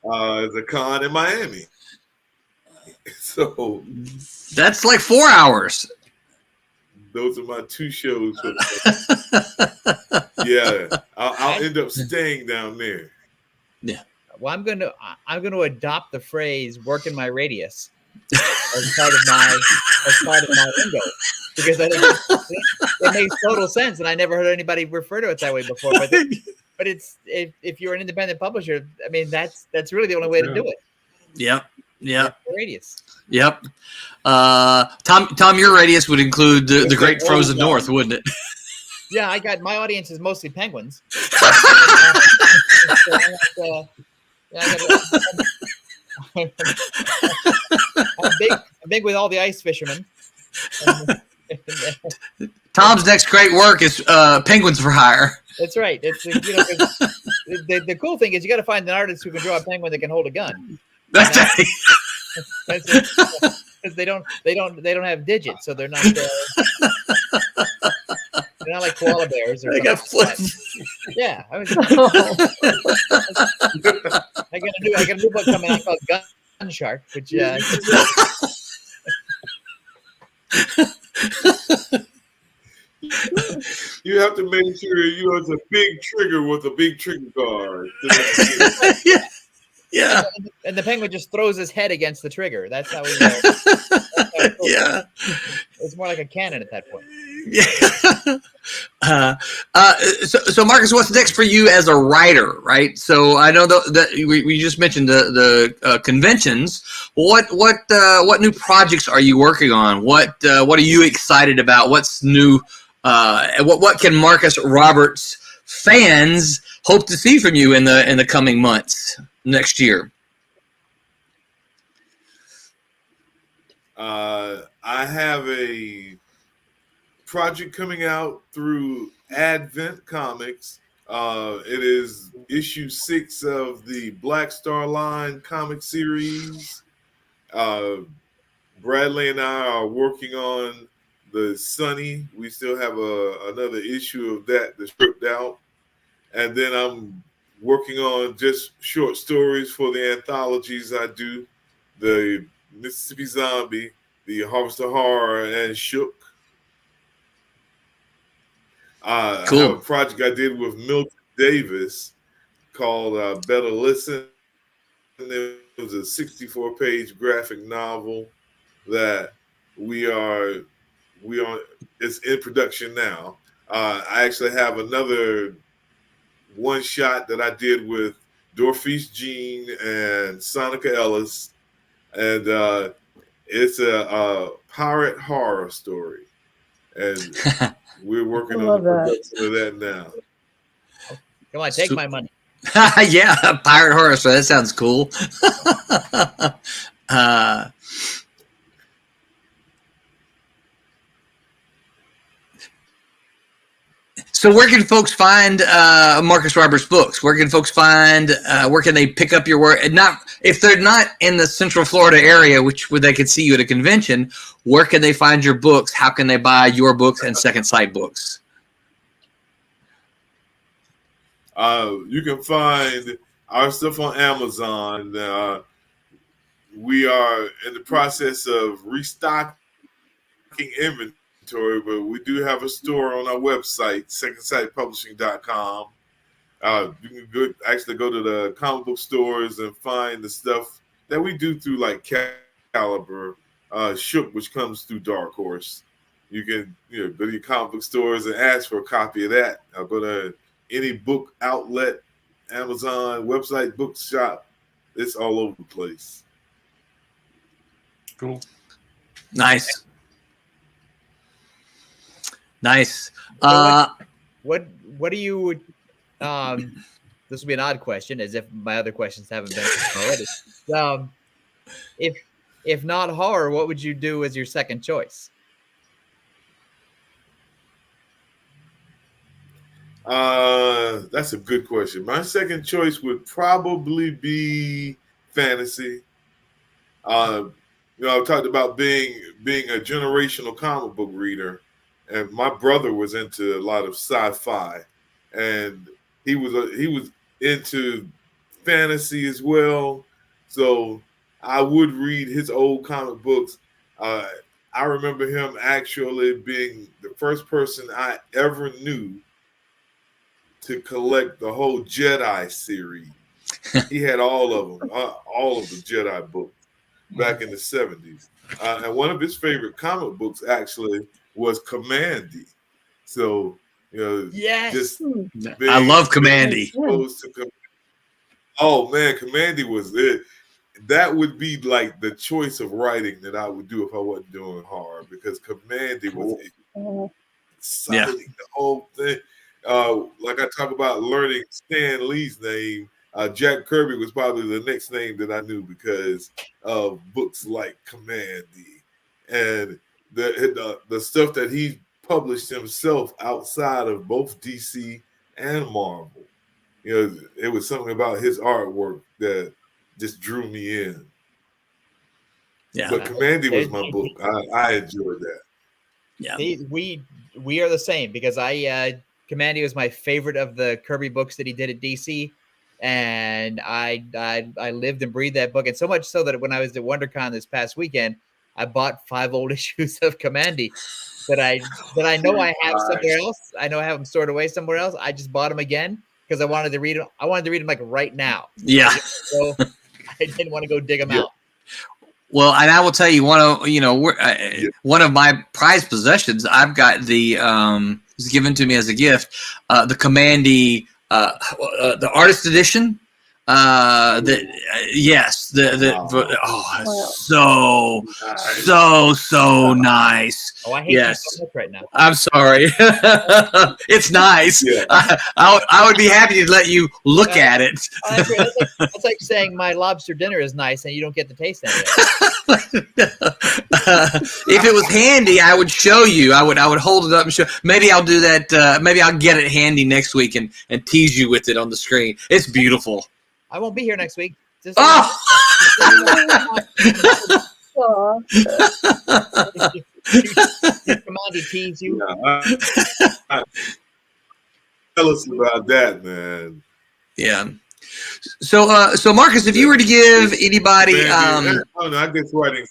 is a con in Miami. So that's like 4 hours. Those are my 2 shows. Yeah, I'll end up staying down there. Yeah. Well, I'm gonna adopt the phrase "working my radius" as part of my lingo, because I think it makes total sense, and I never heard anybody refer to it that way before. But it's if you're an independent publisher, I mean that's really the only way to do it. Yep. Yeah. Radius. Yep. Tom, your radius would include the Great Frozen North, wouldn't it? Yeah, I got my audience is mostly penguins. I'm big with all the ice fishermen. Tom's next great work is Penguins for Hire. That's right. It's the cool thing is you got to find an artist who can draw a penguin that can hold a gun. That's right. Because they don't have digits, so they're not like koala bears. Or they got flips. Yeah, I got a new book coming out called Gun Shark, which You have to make sure it's a big trigger with a big trigger guard. Yeah. And the penguin just throws his head against the trigger. That's how he Yeah. It's more like a cannon at that point. Yeah. So Marcus, what's next for you as a writer, right? So I know that we just mentioned the conventions. What new projects are you working on? What are you excited about? What's new? What can Marcus Roberts fans hope to see from you in the coming months next year? I have a project coming out through Advent Comics. It is issue 6 of the Black Star Line comic series. Bradley and I are working on the Sunny. We still have another issue of that that's stripped out. And then I'm working on just short stories for the anthologies I do. The Mississippi Zombie, the Harvest of Horror, and Shook. Cool. I have a project I did with Milton Davis called Better Listen. It was a 64-page graphic novel that it's in production now. I actually have another one shot that I did with Dorfeus Jean and Sonica Ellis. and it's a pirate horror story, and we're working I on love the that. production of that now. Come on, take my money. Yeah, pirate horror. So that sounds cool. So where can folks find Marcus Roberts' books? Where can folks find? Where can they pick up your work? And not if they're not in the Central Florida area, where they could see you at a convention. Where can they find your books? How can they buy your books and Second Sight books? You can find our stuff on Amazon. We are in the process of restocking inventory, but we do have a store on our website, secondsightpublishing.com. You can go to the comic book stores and find the stuff that we do through like Caliber, Shook, which comes through Dark Horse. You can go to your comic book stores and ask for a copy of that. I'll go to any book outlet, Amazon, website, bookshop. It's all over the place. Cool. Nice. Nice. What do you? This will be an odd question, as if my other questions haven't been already. If not horror, what would you do as your second choice? That's a good question. My second choice would probably be fantasy. I talked about being a generational comic book reader, and my brother was into a lot of sci-fi, and he was into fantasy as well. So I would read his old comic books. I remember him actually being the first person I ever knew to collect the whole Jedi series. He had all of them, all of the Jedi books back in the 70s. And one of his favorite comic books actually was Commandy. So, Yes. just I love Commandy. Oh man, Commandy was it. That would be like the choice of writing that I would do if I wasn't doing horror, because Commandy was exciting. The whole thing. Like I talk about learning Stan Lee's name, Jack Kirby was probably the next name that I knew because of books like Commandy and the stuff that he published himself outside of both DC and Marvel. It was something about his artwork that just drew me in. Yeah, but Commandy was my book. I enjoyed that. Yeah, we are the same, because Commandy was my favorite of the Kirby books that he did at DC, and I lived and breathed that book, and so much so that when I was at WonderCon this past weekend, I bought 5 old issues of Commandy that I know I have somewhere else. I know I have them stored away somewhere else. I just bought them again because I wanted to read them. I wanted to read them like right now. Yeah. So I didn't want to go dig them out. Well, and I will tell you, one of my prized possessions, I've got the was given to me as a gift, the Commandy, the artist edition. So nice. Oh, I hate you so much right now. I'm sorry. It's nice. Yeah. I would be happy to let you look at it. That's like saying my lobster dinner is nice and you don't get to taste any of it. If it was handy, I would show you. I would hold it up and show. Maybe I'll do that. Maybe I'll get it handy next week and tease you with it on the screen. It's beautiful. I won't be here next week. Just Commandy tease you. Tell us about that, man. Yeah. So Marcus, if you were to give anybody, I don't know. I guess writing.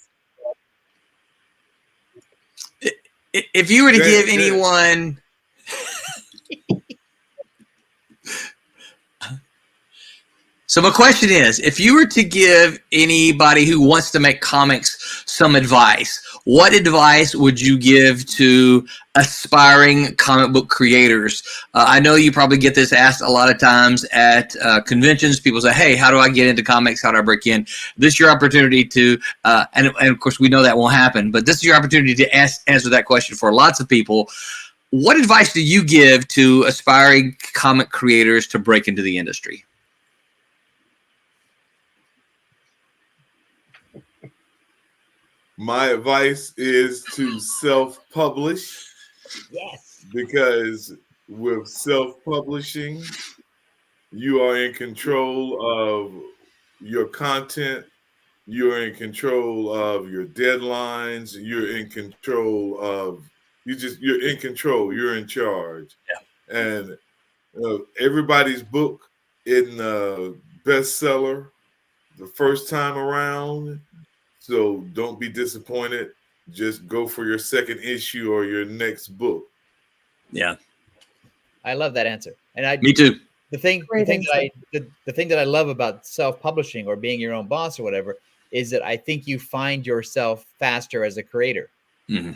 If you were to give anyone. So my question is, if you were to give anybody who wants to make comics some advice, what advice would you give to aspiring comic book creators? I know you probably get this asked a lot of times at conventions. People say, hey, how do I get into comics? How do I break in? This is your opportunity to, and of course we know that won't happen, but this is your opportunity to answer that question for lots of people. What advice do you give to aspiring comic creators to break into the industry? My advice is to self-publish. Yes. Because with self-publishing, you are in control of your content. You're in control of your deadlines. You're in control of you're in control. You're in charge. Yeah. And everybody's book in bestseller the first time around. So don't be disappointed. Just go for your second issue or your next book. Yeah. I love that answer. And Me too. The thing that I love about self-publishing or being your own boss or whatever is that I think you find yourself faster as a creator. Mm-hmm.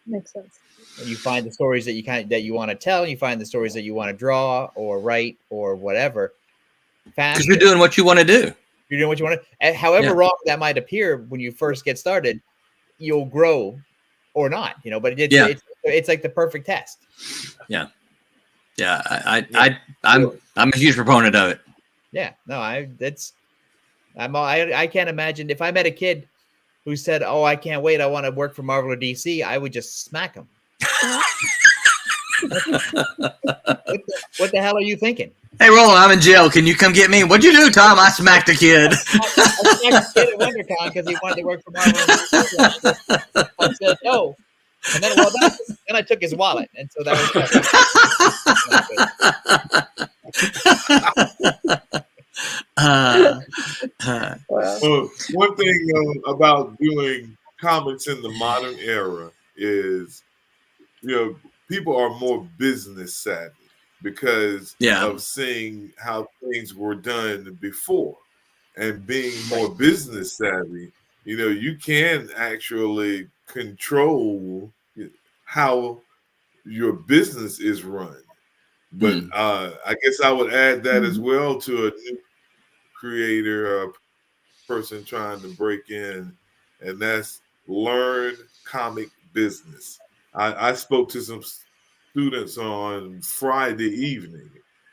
Makes sense. And you find the stories that you want to tell. You find the stories that you want to draw or write or whatever. Because you're doing what you want to do. You're doing what you want to. However wrong that might appear when you first get started, you'll grow or not. But it's like the perfect test. Yeah. Yeah. I'm a huge proponent of it. Yeah. No, I can't imagine if I met a kid who said, "Oh, I can't wait. I want to work for Marvel or DC." I would just smack him. What the hell are you thinking? Hey, Roland, I'm in jail. Can you come get me? What'd you do, Tom? I smacked a kid. I smacked a kid at WonderCon because he wanted to work for Marvel. I said no, and then then I took his wallet, and so that was. One thing about doing comics in the modern era is, people are more business savvy because of seeing how things were done before, and being more business savvy, you can actually control how your business is run. But I guess I would add that as well to a new creator, a person trying to break in, and that's learn comic business. I spoke to some students on Friday evening,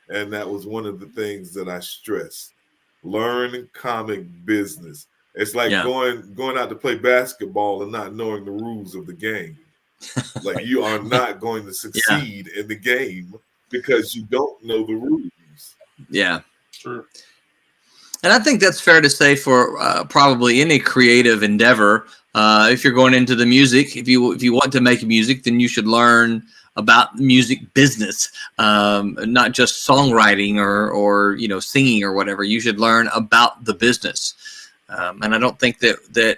and that was one of the things that I stressed. Learn comic business. It's like going out to play basketball and not knowing the rules of the game. Like, you are not going to succeed in the game because you don't know the rules. Yeah. Sure. And I think that's fair to say for probably any creative endeavor. If you're going into the music, if you want to make music, then you should learn about music business, not just songwriting or singing or whatever. You should learn about the business. And I don't think that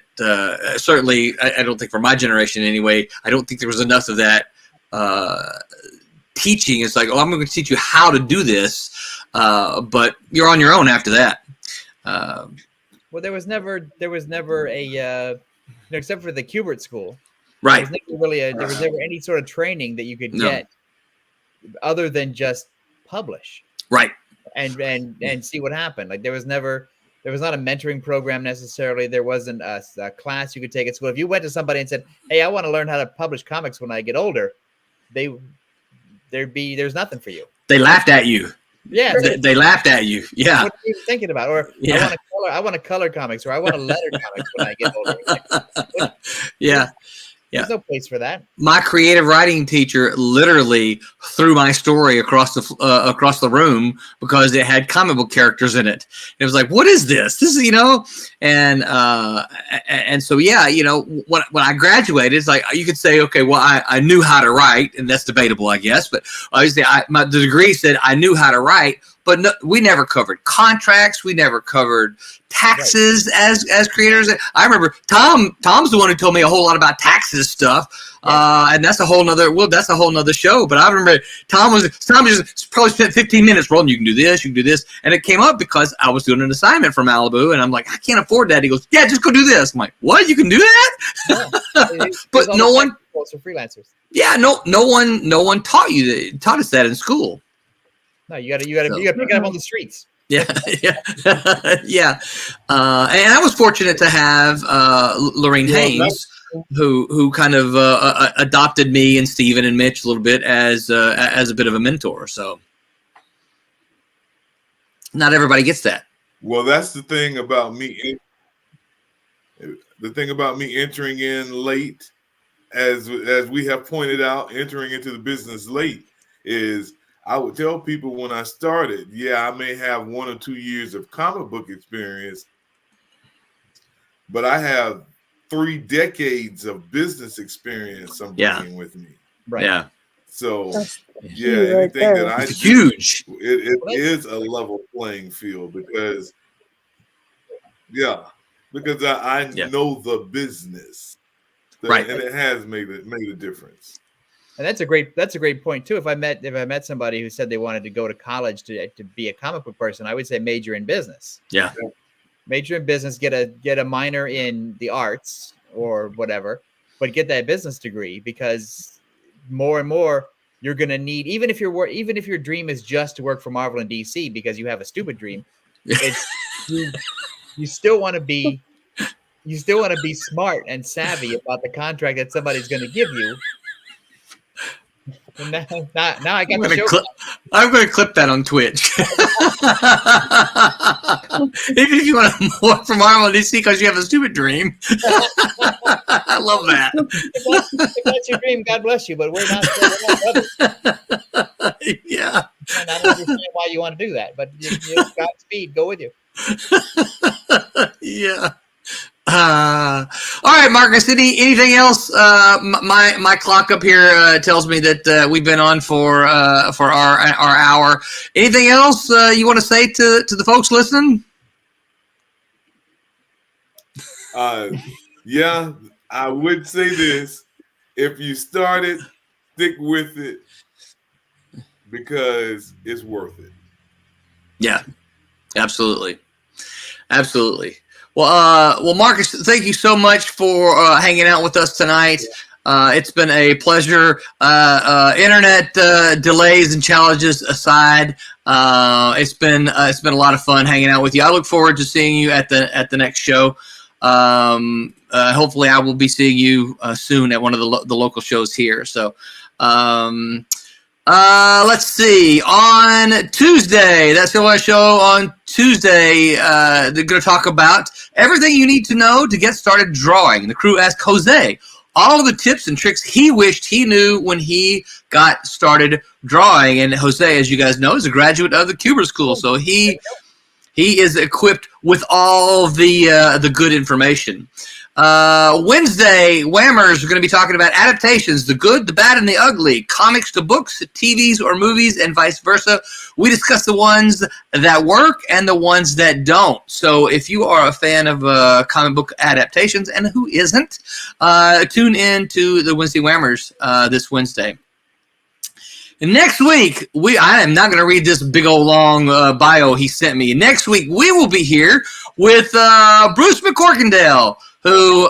certainly, I don't think for my generation anyway, I don't think there was enough of that teaching. It's like, I'm going to teach you how to do this, but you're on your own after that. Well, there was never a except for the Kubert School, right? There was never any sort of training that you could get other than just publish, right? And see what happened. Like there was not a mentoring program necessarily. There wasn't a class you could take at school. If you went to somebody and said, "Hey, I want to learn how to publish comics when I get older," there's nothing for you. They laughed at you. Yeah, they laughed at you. Yeah, what are you thinking about? Or I want to color comics, or I want to letter comics when I get older. Yeah. There's no place for that. My creative writing teacher literally threw my story across the room because it had comic book characters in it. It was like, what is this? This is, and so, when I graduated, it's like, you could say, okay, well, I knew how to write, and that's debatable, I guess. But obviously the degree said I knew how to write, but but no, we never covered contracts. We never covered taxes as creators. I remember Tom's the one who told me a whole lot about taxes stuff. And that's a whole nother show. But I remember Tom just probably spent 15 minutes rolling. You can do this, and it came up because I was doing an assignment for Malibu, and I'm like, I can't afford that. He goes, yeah, just go do this. I'm like, what? You can do that? Yeah. But no one for freelancers. Yeah, no one taught us that in school. No, you gotta pick it up on the streets. Yeah. Yeah. And I was fortunate to have Lorraine Haynes, who kind of adopted me and Steven and Mitch a little bit as a bit of a mentor. So not everybody gets that. Well, that's the thing about me. The thing about me entering in late, as we have pointed out, entering into the business late, is I would tell people when I started, I may have 1 or 2 years of comic book experience, but I have 3 decades of business experience I'm bringing with me. Right. Yeah. So, anything that I do, huge. It is a level playing field because I know the business, right, and it has made a difference. And that's a great point too. If I met somebody who said they wanted to go to college to be a comic book person, I would say major in business. Yeah. Major in business, get a minor in the arts or whatever, but get that business degree, because more and more you're going to need, even if your dream is just to work for Marvel and DC because you have a stupid dream, you still want to be smart and savvy about the contract that somebody's going to give you. And now I got the show. I'm going to clip that on Twitch. Even if you want to work for Marvel and DC because you have a stupid dream. I love that. If that's your dream, God bless you, but we're not brothers. Yeah. And I don't understand why you want to do that, but Godspeed, go with you. Yeah. All right, Marcus. Anything else? My clock up here tells me that we've been on for our hour. Anything else you want to say to the folks listening? Yeah, I would say this: if you start it, stick with it because it's worth it. Yeah, absolutely. Well, Marcus, thank you so much for hanging out with us tonight. It's been a pleasure. Internet delays and challenges aside, it's been a lot of fun hanging out with you. I look forward to seeing you at the next show. Hopefully, I will be seeing you soon at one of the local shows here. So. Let's see. On Tuesday, that's the last show. On Tuesday, they're going to talk about everything you need to know to get started drawing. The crew asked Jose all of the tips and tricks he wished he knew when he got started drawing. And Jose, as you guys know, is a graduate of the Cuber School, so he is equipped with all the good information. Wednesday, Whammers are going to be talking about adaptations, the good, the bad, and the ugly, comics to books, TVs or movies, and vice versa. We discuss the ones that work and the ones that don't. So if you are a fan of comic book adaptations, and who isn't, tune in to the Wednesday Whammers this Wednesday. And next week, I am not going to read this big old long bio he sent me. Next week, we will be here with Bruce McCorkindale, who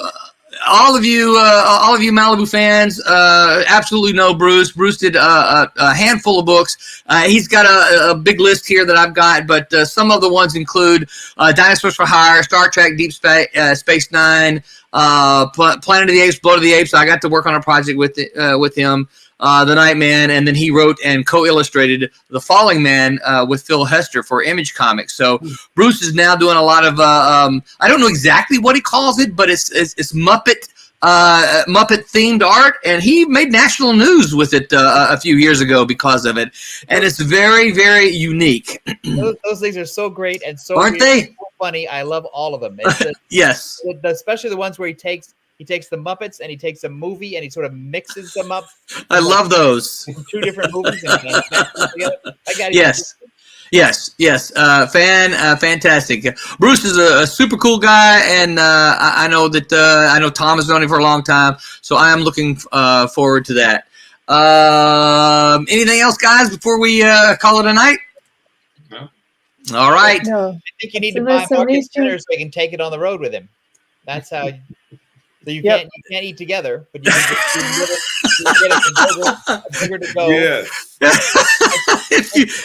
all of you Malibu fans absolutely know Bruce. Bruce did a handful of books. He's got a big list here that I've got, but some of the ones include Dinosaurs for Hire, Star Trek, Deep Space Nine, Planet of the Apes, Blood of the Apes. I got to work on a project with him. The Nightman, and then he wrote and co-illustrated The Falling Man with Phil Hester for Image Comics. So Bruce is now doing a lot of I don't know exactly what he calls it, but it's Muppet themed art, and he made national news with it a few years ago because of it, and it's very, very unique. Those things are so great and so aren't they? So funny. I love all of them. Yes, especially the ones where he takes the Muppets and he takes a movie and he sort of mixes them up. I love those. 2 different movies. And I got yes. Yes. Fantastic. Bruce is a super cool guy, and I know that I know Tom has known him for a long time, so I am looking forward to that. Anything else, guys, before we call it a night? No. All right. No. I think you need So to buy listen, Marcus these two- dinner so he can take it on the road with him. That's how. So you Yep. can't eat together, but you can get a bigger to go. Yes.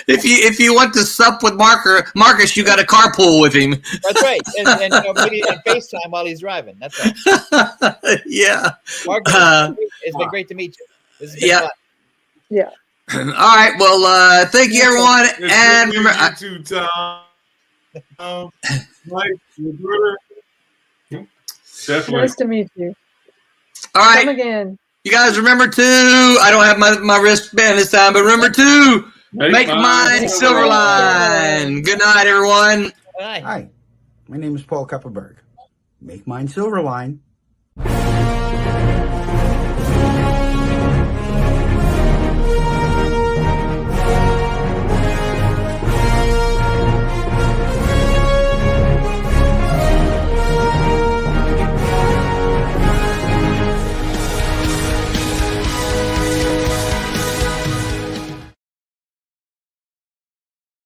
if you want to sup with Marcus, you got to carpool with him. That's right, and maybe FaceTime while he's driving. That's right. Yeah. Marcus, it's been great to meet you. This has been fun. Yeah. All right. Well, thank you, everyone, It's and good remember, to meet you too, Tom. Mike, your brother. Definitely. Nice to meet you. all right. Come again. You guys remember to, I don't have my wristband this time, but remember to make mine Silverline. Good night, everyone. Hi. Hi, my name is Paul Kupperberg. Make mine Silverline.